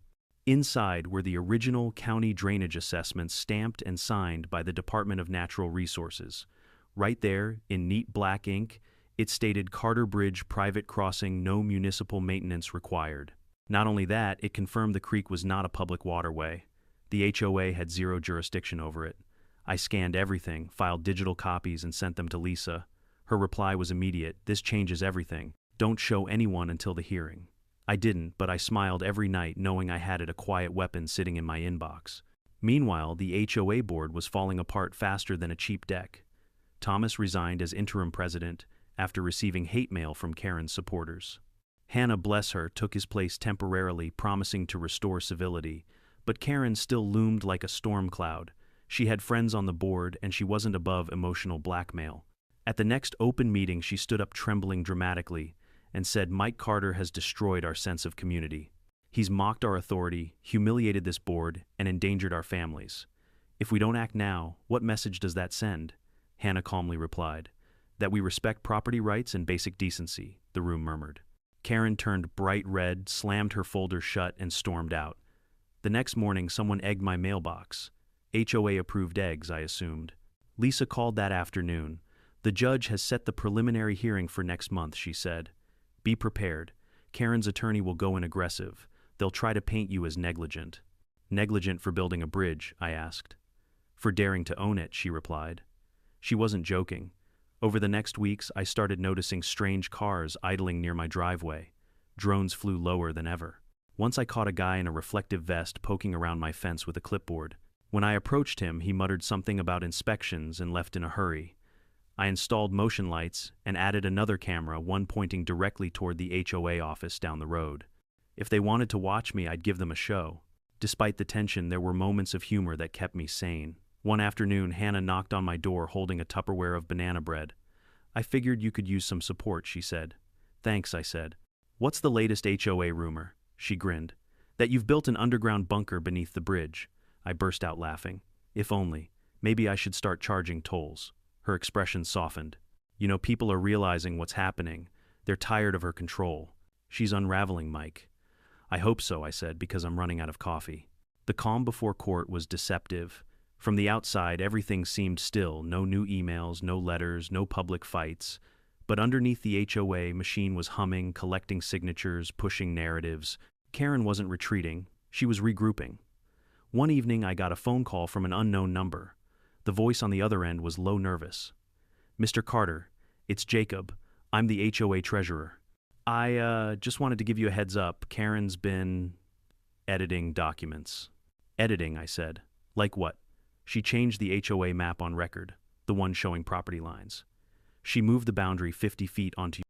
Speaker 1: Inside were the original county drainage assessments stamped and signed by the Department of Natural Resources. Right there, in neat black ink, it stated Carter Bridge private crossing, no municipal maintenance required. Not only that, it confirmed the creek was not a public waterway. The HOA had zero jurisdiction over it. I scanned everything, filed digital copies, and sent them to Lisa. Her reply was immediate. This changes everything. Don't show anyone until the hearing. I didn't, but I smiled every night knowing I had a quiet weapon sitting in my inbox. Meanwhile, the HOA board was falling apart faster than a cheap deck. Thomas resigned as interim president after receiving hate mail from Karen's supporters. Hannah, bless her, took his place temporarily, promising to restore civility, but Karen still loomed like a storm cloud. She had friends on the board, and she wasn't above emotional blackmail. At the next open meeting, she stood up trembling dramatically and said, Mike Carter has destroyed our sense of community. He's mocked our authority, humiliated this board, and endangered our families. If we don't act now, what message does that send? Hannah calmly replied. That we respect property rights and basic decency, the room murmured. Karen turned bright red, slammed her folder shut, and stormed out. The next morning, someone egged my mailbox. HOA-approved eggs, I assumed. Lisa called that afternoon. The judge has set the preliminary hearing for next month, she said. Be prepared. Karen's attorney will go in aggressive. They'll try to paint you as negligent. Negligent for building a bridge, I asked. For daring to own it, she replied. She wasn't joking. Over the next weeks, I started noticing strange cars idling near my driveway. Drones flew lower than ever. Once I caught a guy in a reflective vest poking around my fence with a clipboard. When I approached him, he muttered something about inspections and left in a hurry. I installed motion lights and added another camera, one pointing directly toward the HOA office down the road. If they wanted to watch me, I'd give them a show. Despite the tension, there were moments of humor that kept me sane. One afternoon, Hannah knocked on my door holding a Tupperware of banana bread. I figured you could use some support, she said. Thanks, I said. What's the latest HOA rumor? She grinned. That you've built an underground bunker beneath the bridge. I burst out laughing. If only. Maybe I should start charging tolls. Her expression softened. You know, people are realizing what's happening. They're tired of her control. She's unraveling, Mike. I hope so, I said, because I'm running out of coffee. The calm before court was deceptive. From the outside, everything seemed still. No new emails, no letters, no public fights. But underneath the HOA machine was humming, collecting signatures, pushing narratives. Karen wasn't retreating, she was regrouping. One evening I got a phone call from an unknown number. The voice on the other end was low nervous. "Mr. Carter, it's Jacob. I'm the HOA treasurer. I just wanted to give you a heads up. Karen's been editing documents." "Editing," I said. "Like what?" "She changed the HOA map on record, the one showing property lines. She moved the boundary 50 feet onto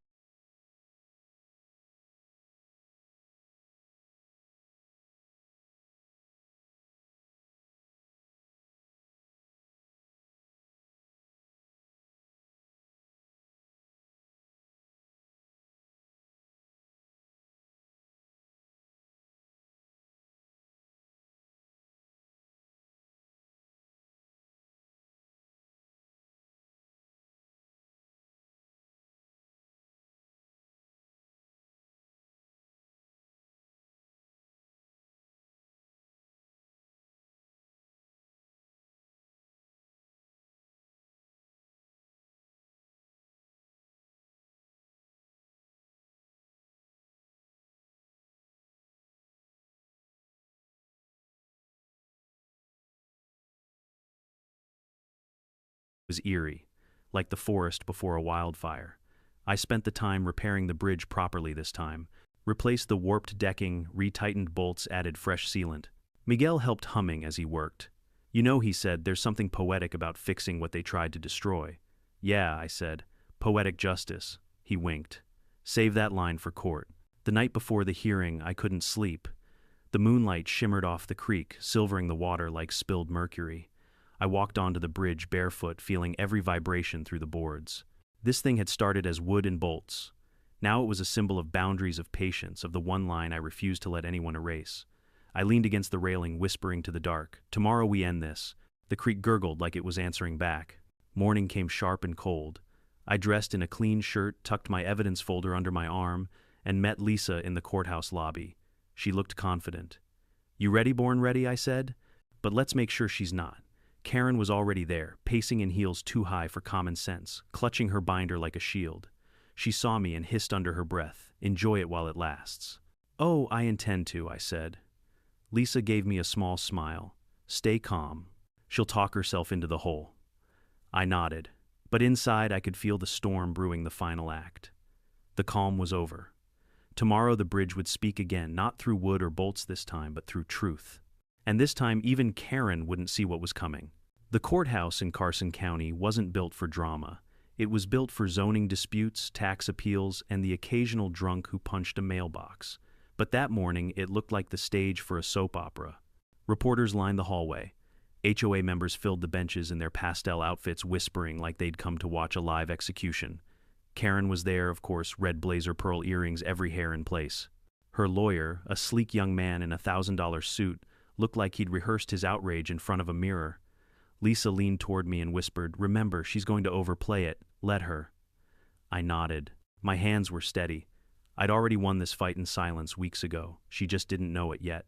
Speaker 1: was eerie, like the forest before a wildfire. I spent the time repairing the bridge properly this time, replaced the warped decking, retightened bolts, added fresh sealant. Miguel helped humming as he worked. "You know," he said, "there's something poetic about fixing what they tried to destroy." "Yeah," I said, "poetic justice." He winked. "Save that line for court." The night before the hearing, I couldn't sleep. The moonlight shimmered off the creek, silvering the water like spilled mercury. I walked onto the bridge barefoot, feeling every vibration through the boards. This thing had started as wood and bolts. Now it was a symbol of boundaries, of patience, of the one line I refused to let anyone erase. I leaned against the railing, whispering to the dark, "Tomorrow we end this." The creek gurgled like it was answering back. Morning came sharp and cold. I dressed in a clean shirt, tucked my evidence folder under my arm, and met Lisa in the courthouse lobby. She looked confident. "You ready, born ready?" I said. "But let's make sure she's not." Karen was already there, pacing in heels too high for common sense, clutching her binder like a shield. She saw me and hissed under her breath, "Enjoy it while it lasts." "Oh, I intend to," I said. Lisa gave me a small smile. "Stay calm. She'll talk herself into the hole." I nodded, but inside I could feel the storm brewing the final act. The calm was over. Tomorrow the bridge would speak again, not through wood or bolts this time, but through truth. And this time even Karen wouldn't see what was coming. The courthouse in Carson County wasn't built for drama. It was built for zoning disputes, tax appeals, and the occasional drunk who punched a mailbox. But that morning it looked like the stage for a soap opera. Reporters lined the hallway. HOA members filled the benches in their pastel outfits, whispering like they'd come to watch a live execution. Karen was there, of course, red blazer, pearl earrings, every hair in place. Her lawyer, a sleek young man in a $1,000 suit, looked like he'd rehearsed his outrage in front of a mirror. Lisa leaned toward me and whispered, "Remember, she's going to overplay it. Let her." I nodded. My hands were steady. I'd already won this fight in silence weeks ago. She just didn't know it yet.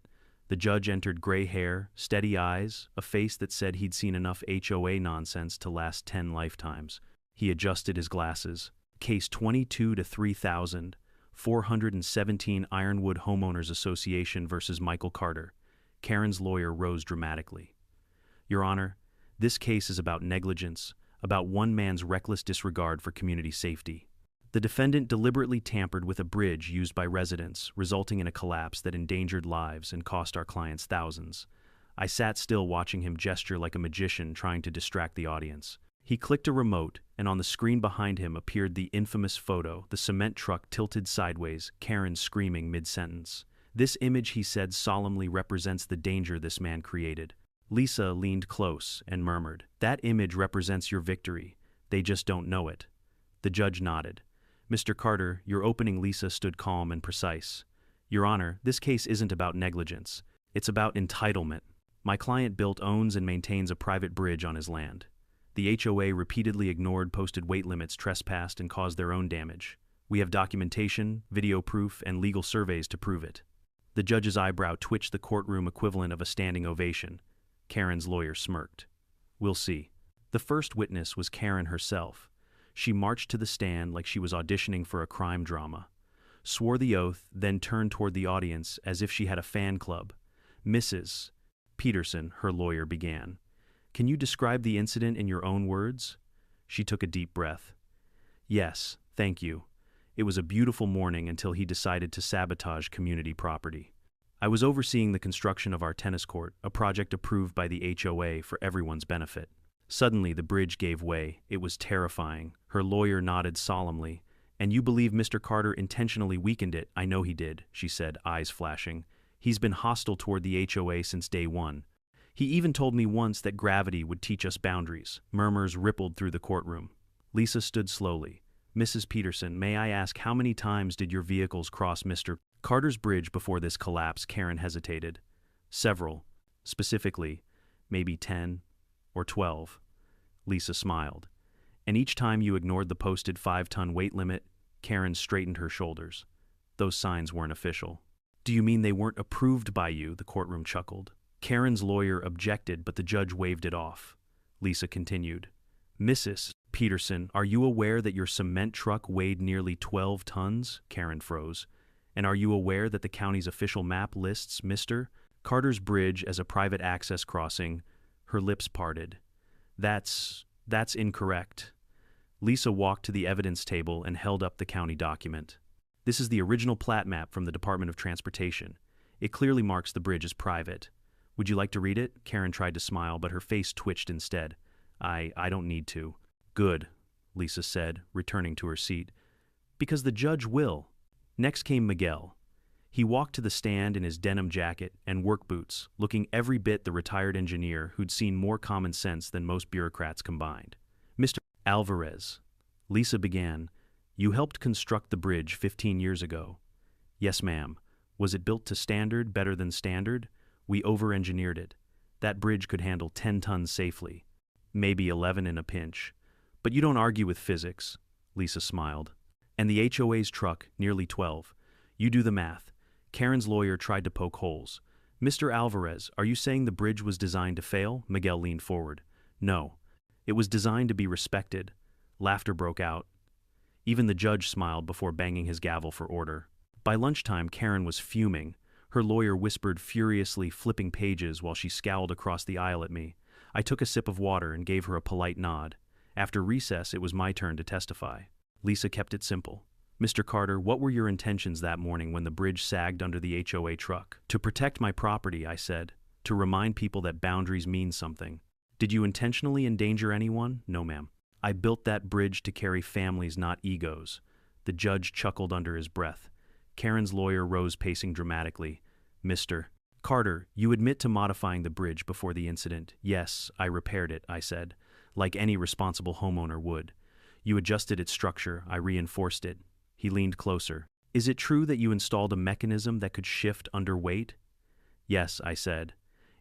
Speaker 1: The judge entered, gray hair, steady eyes, a face that said he'd seen enough HOA nonsense to last 10 lifetimes. He adjusted his glasses. Case 22 to 3000, 417 Ironwood Homeowners Association versus Michael Carter. Karen's lawyer rose dramatically. "Your Honor, this case is about negligence, about one man's reckless disregard for community safety. The defendant deliberately tampered with a bridge used by residents, resulting in a collapse that endangered lives and cost our clients thousands." I sat still, watching him gesture like a magician trying to distract the audience. He clicked a remote, and on the screen behind him appeared the infamous photo, the cement truck tilted sideways, Karen screaming mid-sentence. "This image," he said solemnly, "represents the danger this man created." Lisa leaned close and murmured, "That image represents your victory. They just don't know it." The judge nodded. "Mr. Carter, your opening." Lisa stood calm and precise. "Your Honor, this case isn't about negligence. It's about entitlement. My client built, owns, and maintains a private bridge on his land. The HOA repeatedly ignored posted weight limits, trespassed, and caused their own damage. We have documentation, video proof, and legal surveys to prove it." The judge's eyebrow twitched, the courtroom equivalent of a standing ovation. Karen's lawyer smirked. "We'll see." The first witness was Karen herself. She marched to the stand like she was auditioning for a crime drama. swore the oath, then turned toward the audience as if she had a fan club. Mrs. Peterson, her lawyer began. Can you describe the incident in your own words? She took a deep breath. Yes, thank you. It was a beautiful morning until he decided to sabotage community property. I was overseeing the construction of our tennis court, a project approved by the HOA for everyone's benefit. Suddenly, the bridge gave way. It was terrifying. Her lawyer nodded solemnly. And you believe Mr. Carter intentionally weakened it? I know he did, she said, eyes flashing. He's been hostile toward the HOA since day one. He even told me once that gravity would teach us boundaries. Murmurs rippled through the courtroom. Lisa stood slowly. Mrs. Peterson, may I ask how many times did your vehicles cross Mr. Carter's bridge before this collapse? Karen hesitated. Several. Specifically, maybe 10 or 12. Lisa smiled. And each time you ignored the posted 5-ton weight limit? Karen straightened her shoulders. Those signs weren't official. Do you mean they weren't approved by you? The courtroom chuckled. Karen's lawyer objected, but the judge waved it off. Lisa continued. Mrs. Peterson, are you aware that your cement truck weighed nearly 12 tons? Karen froze. And are you aware that the county's official map lists Mr. Carter's bridge as a private access crossing? Her lips parted. That's incorrect. Lisa walked to the evidence table and held up the county document. This is the original plat map from the Department of Transportation. It clearly marks the bridge as private. Would you like to read it? Karen tried to smile, but her face twitched instead. I don't need to. Good, Lisa said, returning to her seat. Because the judge will. Next came Miguel. He walked to the stand in his denim jacket and work boots, looking every bit the retired engineer who'd seen more common sense than most bureaucrats combined. Mr. Alvarez, Lisa began, you helped construct the bridge 15 years ago. Yes, ma'am. Was it built to standard, better than standard? We over-engineered it. That bridge could handle 10 tons safely. Maybe 11 in a pinch. But you don't argue with physics, Lisa smiled. And the HOA's truck, nearly 12. You do the math. Karen's lawyer tried to poke holes. Mr. Alvarez, are you saying the bridge was designed to fail? Miguel leaned forward. No. It was designed to be respected. Laughter broke out. Even the judge smiled before banging his gavel for order. By lunchtime, Karen was fuming. Her lawyer whispered furiously, flipping pages while she scowled across the aisle at me. I took a sip of water and gave her a polite nod. After recess, it was my turn to testify. Lisa kept it simple. Mr. Carter, what were your intentions that morning when the bridge sagged under the HOA truck? To protect my property, I said. To remind people that boundaries mean something. Did you intentionally endanger anyone? No, ma'am. I built that bridge to carry families, not egos. The judge chuckled under his breath. Karen's lawyer rose, pacing dramatically. Mr. Carter, you admit to modifying the bridge before the incident. Yes, I repaired it, I said, like any responsible homeowner would. You adjusted its structure, I reinforced it. He leaned closer. Is it true that you installed a mechanism that could shift under weight? Yes, I said.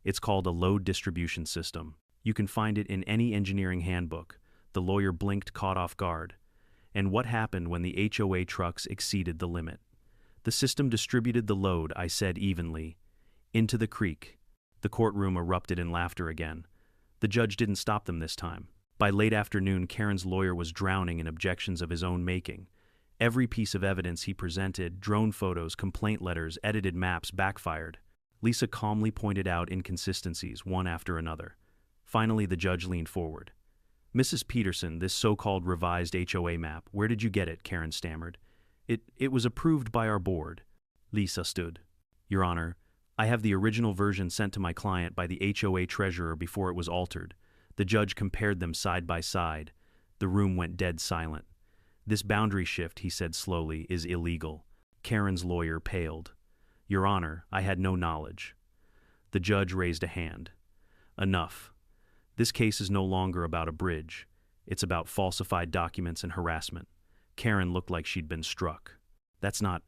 Speaker 1: It's called a load distribution system. You can find it in any engineering handbook. The lawyer blinked, caught off guard. And what happened when the HOA trucks exceeded the limit? The system distributed the load, I said evenly, into the creek. The courtroom erupted in laughter again. The judge didn't stop them this time. By late afternoon, Karen's lawyer was drowning in objections of his own making. Every piece of evidence he presented, drone photos, complaint letters, edited maps, backfired. Lisa calmly pointed out inconsistencies, one after another. Finally, the judge leaned forward. Mrs. Peterson, this so-called revised HOA map, where did you get it? Karen stammered. It was approved by our board. Lisa stood. Your Honor, I have the original version sent to my client by the HOA treasurer before it was altered. The judge compared them side by side. The room went dead silent. This boundary shift, he said slowly, is illegal. Karen's lawyer paled. Your Honor, I had no knowledge. The judge raised a hand. Enough. This case is no longer about a bridge. It's about falsified documents and harassment. Karen looked like she'd been struck. That's not...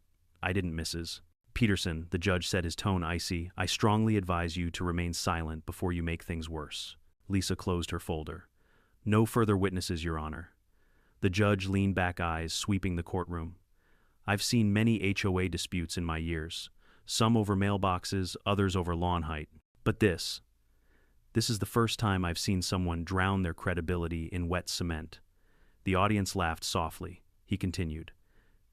Speaker 1: I didn't, Mrs. Peterson, the judge said, his tone icy. I strongly advise you to remain silent before you make things worse. Lisa closed her folder. No further witnesses, Your Honor. The judge leaned back, eyes sweeping the courtroom. I've seen many HOA disputes in my years. Some over mailboxes, others over lawn height. But this is the first time I've seen someone drown their credibility in wet cement. The audience laughed softly. He continued.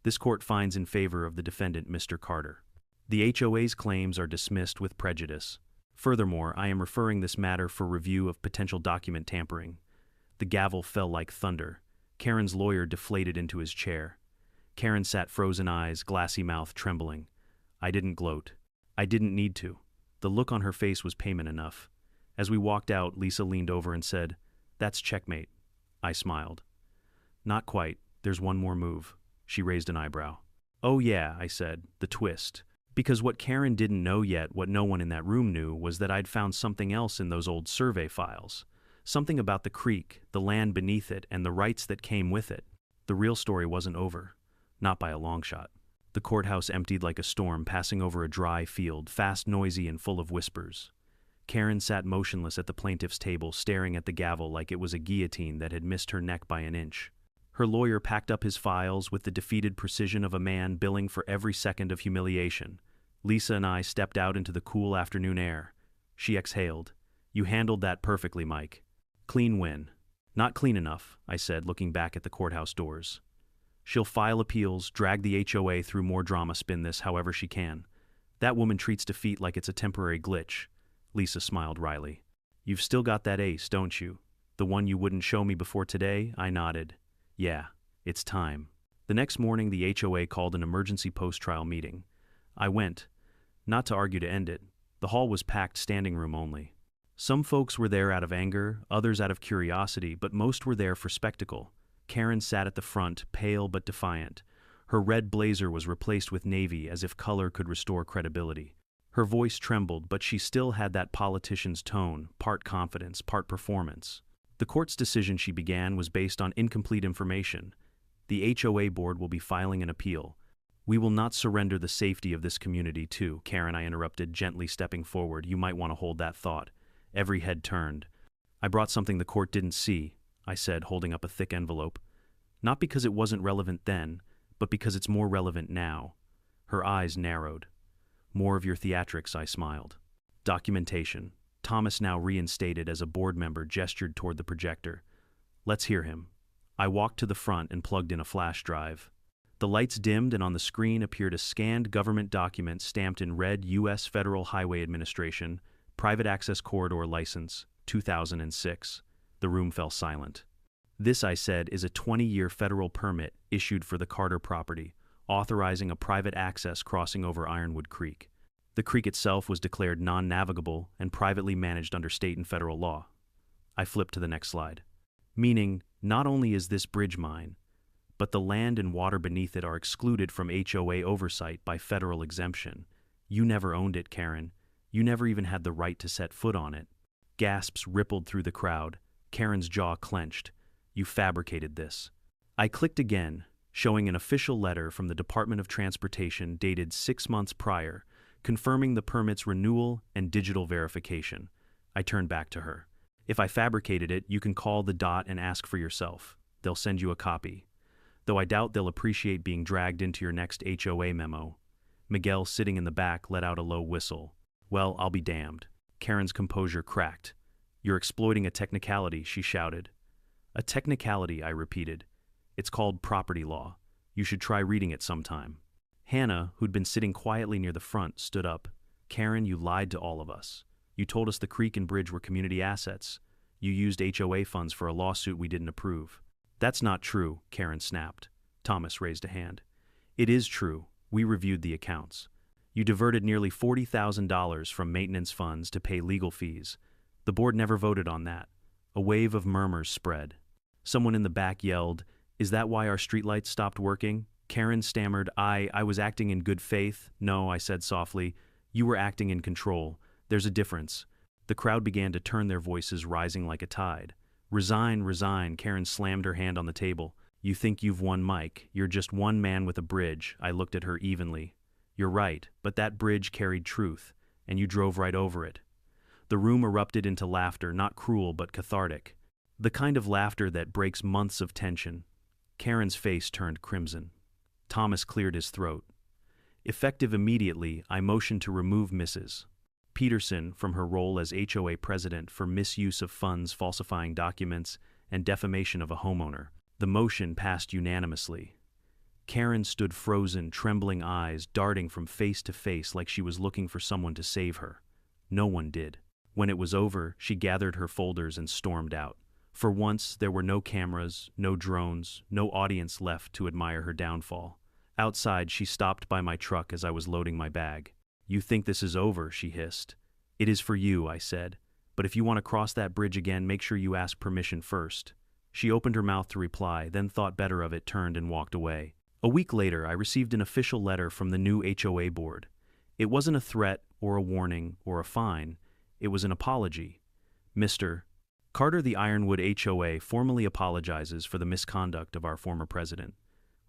Speaker 1: This court finds in favor of the defendant, Mr. Carter. The HOA's claims are dismissed with prejudice. Furthermore, I am referring this matter for review of potential document tampering. The gavel fell like thunder. Karen's lawyer deflated into his chair. Karen sat frozen eyes, glassy mouth trembling. I didn't gloat. I didn't need to. The look on her face was payment enough. As we walked out, Lisa leaned over and said, "That's checkmate." I smiled. "Not quite. There's one more move." She raised an eyebrow. "Oh yeah," I said, "the twist." Because what Karen didn't know yet, what no one in that room knew, was that I'd found something else in those old survey files. Something about the creek, the land beneath it, and the rights that came with it. The real story wasn't over. Not by a long shot. The courthouse emptied like a storm passing over a dry field, fast, noisy, and full of whispers. Karen sat motionless at the plaintiff's table, staring at the gavel like it was a guillotine that had missed her neck by an inch. Her lawyer packed up his files with the defeated precision of a man billing for every second of humiliation. Lisa and I stepped out into the cool afternoon air. She exhaled. "You handled that perfectly, Mike. Clean win." "Not clean enough," I said, looking back at the courthouse doors. "She'll file appeals, drag the HOA through more drama, spin this however she can. That woman treats defeat like it's a temporary glitch." Lisa smiled wryly. "You've still got that ace, don't you? The one you wouldn't show me before today?" I nodded. "Yeah, it's time." The next morning, the HOA called an emergency post-trial meeting. I went, not to argue to end it. The hall was packed, standing room only. Some folks were there out of anger, others out of curiosity, but most were there for spectacle. Karen sat at the front, pale but defiant. Her red blazer was replaced with navy, as if color could restore credibility. Her voice trembled, but she still had that politician's tone, part confidence, part performance. The court's decision, she began, was based on incomplete information. The HOA board will be filing an appeal. "We will not surrender the safety of this community to," Karen, I interrupted, gently stepping forward. "You might want to hold that thought." Every head turned. "I brought something the court didn't see," I said, holding up a thick envelope. "Not because it wasn't relevant then, but because it's more relevant now." Her eyes narrowed. "More of your theatrics," I smiled. "Documentation." Thomas, now reinstated as a board member, gestured toward the projector. "Let's hear him." I walked to the front and plugged in a flash drive. The lights dimmed, and on the screen appeared a scanned government document stamped in red: U.S. Federal Highway Administration, Private Access Corridor License, 2006. The room fell silent. "This," I said, "is a 20-year federal permit issued for the Carter property, authorizing a private access crossing over Ironwood Creek. The creek itself was declared non-navigable and privately managed under state and federal law." I flipped to the next slide. "Meaning, not only is this bridge mine, but the land and water beneath it are excluded from HOA oversight by federal exemption. You never owned it, Karen. You never even had the right to set foot on it." Gasps rippled through the crowd. Karen's jaw clenched. "You fabricated this." I clicked again, showing an official letter from the Department of Transportation dated 6 months prior, confirming the permit's renewal and digital verification. I turned back to her. "If I fabricated it, you can call the DOT and ask for yourself. They'll send you a copy. Though I doubt they'll appreciate being dragged into your next HOA memo." Miguel, sitting in the back, let out a low whistle. "Well, I'll be damned." Karen's composure cracked. "You're exploiting a technicality," she shouted. "A technicality," I repeated. "It's called property law. You should try reading it sometime." Hannah, who'd been sitting quietly near the front, stood up. "Karen, you lied to all of us. You told us the creek and bridge were community assets. You used HOA funds for a lawsuit we didn't approve." "That's not true," Karen snapped. Thomas raised a hand. "It is true. We reviewed the accounts. You diverted nearly $40,000 from maintenance funds to pay legal fees. The board never voted on that." A wave of murmurs spread. Someone in the back yelled, "Is that why our streetlights stopped working?" Karen stammered, I was acting in good faith." "No," I said softly. "You were acting in control. There's a difference." The crowd began to turn, their voices rising like a tide. "Resign, resign." Karen slammed her hand on the table. "You think you've won, Mike. You're just one man with a bridge." I looked at her evenly. "You're right, but that bridge carried truth, and you drove right over it." The room erupted into laughter, not cruel but cathartic. The kind of laughter that breaks months of tension. Karen's face turned crimson. Thomas cleared his throat. Effective immediately, I motioned to remove Mrs. Peterson from her role as HOA President for misuse of funds, falsifying documents, and defamation of a homeowner. The motion passed unanimously. Karen stood frozen, trembling eyes darting from face to face like she was looking for someone to save her. No one did. When it was over, she gathered her folders and stormed out. For once, there were no cameras, no drones, no audience left to admire her downfall. Outside, she stopped by my truck as I was loading my bag. "You think this is over," she hissed. "It is for you," I said. "But if you want to cross that bridge again, make sure you ask permission first." She opened her mouth to reply, then thought better of it, turned and walked away. A week later, I received an official letter from the new HOA board. It wasn't a threat or a warning or a fine. It was an apology. Mr. Carter, the Ironwood HOA formally apologizes for the misconduct of our former president.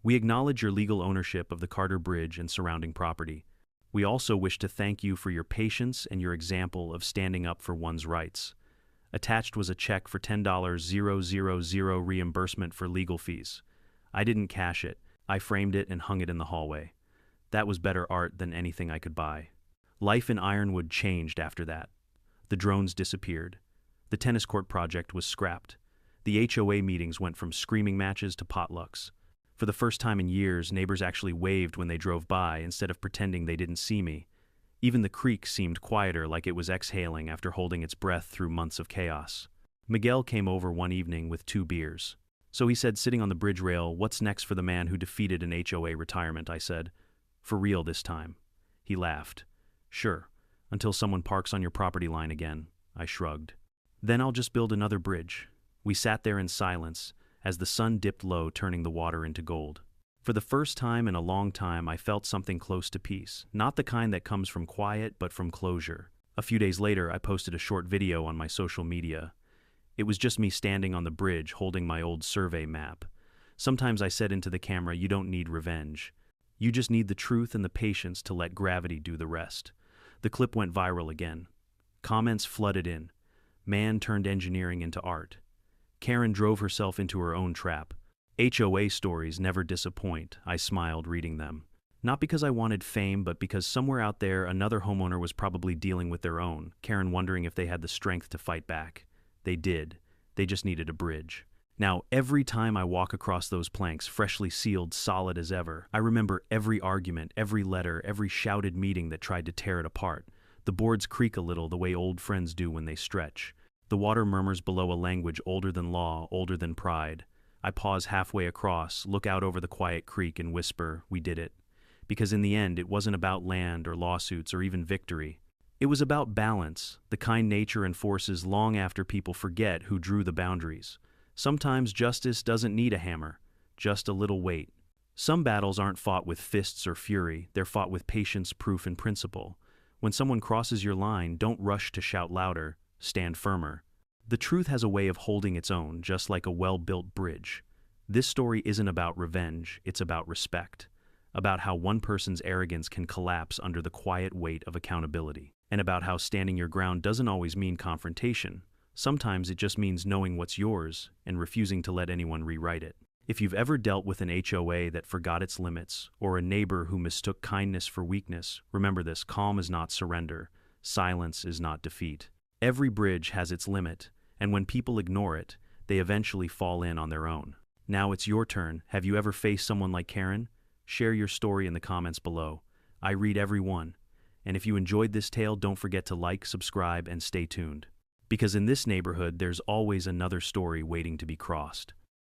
Speaker 1: We acknowledge your legal ownership of the Carter Bridge and surrounding property. We also wish to thank you for your patience and your example of standing up for one's rights. Attached was a check for $10,000 reimbursement for legal fees. I didn't cash it. I framed it and hung it in the hallway. That was better art than anything I could buy. Life in Ironwood changed after that. The drones disappeared. The tennis court project was scrapped. The HOA meetings went from screaming matches to potlucks. For the first time in years, neighbors actually waved when they drove by instead of pretending they didn't see me. Even the creek seemed quieter, like it was exhaling after holding its breath through months of chaos. Miguel came over one evening with 2 beers. So he said, sitting on the bridge rail, "What's next for the man who defeated an HOA retirement?" I said. "For real this time." He laughed. "Sure, until someone parks on your property line again." I shrugged. "Then I'll just build another bridge." We sat there in silence as the sun dipped low, turning the water into gold. For the first time in a long time, I felt something close to peace. Not the kind that comes from quiet, but from closure. A few days later, I posted a short video on my social media. It was just me standing on the bridge holding my old survey map. Sometimes I said into the camera, "You don't need revenge. You just need the truth and the patience to let gravity do the rest." The clip went viral again. Comments flooded in. Man turned engineering into art. Karen drove herself into her own trap. HOA stories never disappoint. I smiled reading them. Not because I wanted fame, but because somewhere out there another homeowner was probably dealing with their own, Karen wondering if they had the strength to fight back. They did. They just needed a bridge. Now, every time I walk across those planks, freshly sealed, solid as ever, I remember every argument, every letter, every shouted meeting that tried to tear it apart. The boards creak a little the way old friends do when they stretch. The water murmurs below a language older than law, older than pride. I pause halfway across, look out over the quiet creek and whisper, "We did it." Because in the end, it wasn't about land or lawsuits or even victory. It was about balance, the kind nature enforces long after people forget who drew the boundaries. Sometimes justice doesn't need a hammer, just a little weight. Some battles aren't fought with fists or fury, they're fought with patience, proof, and principle. When someone crosses your line, don't rush to shout louder, stand firmer. The truth has a way of holding its own, just like a well-built bridge. This story isn't about revenge, it's about respect. About how one person's arrogance can collapse under the quiet weight of accountability. And about how standing your ground doesn't always mean confrontation. Sometimes it just means knowing what's yours and refusing to let anyone rewrite it. If you've ever dealt with an HOA that forgot its limits, or a neighbor who mistook kindness for weakness, remember this: calm is not surrender, silence is not defeat. Every bridge has its limit, and when people ignore it, they eventually fall in on their own. Now it's your turn. Have you ever faced someone like Karen? Share your story in the comments below. I read every one. And if you enjoyed this tale, don't forget to like, subscribe, and stay tuned. Because in this neighborhood, there's always another story waiting to be crossed.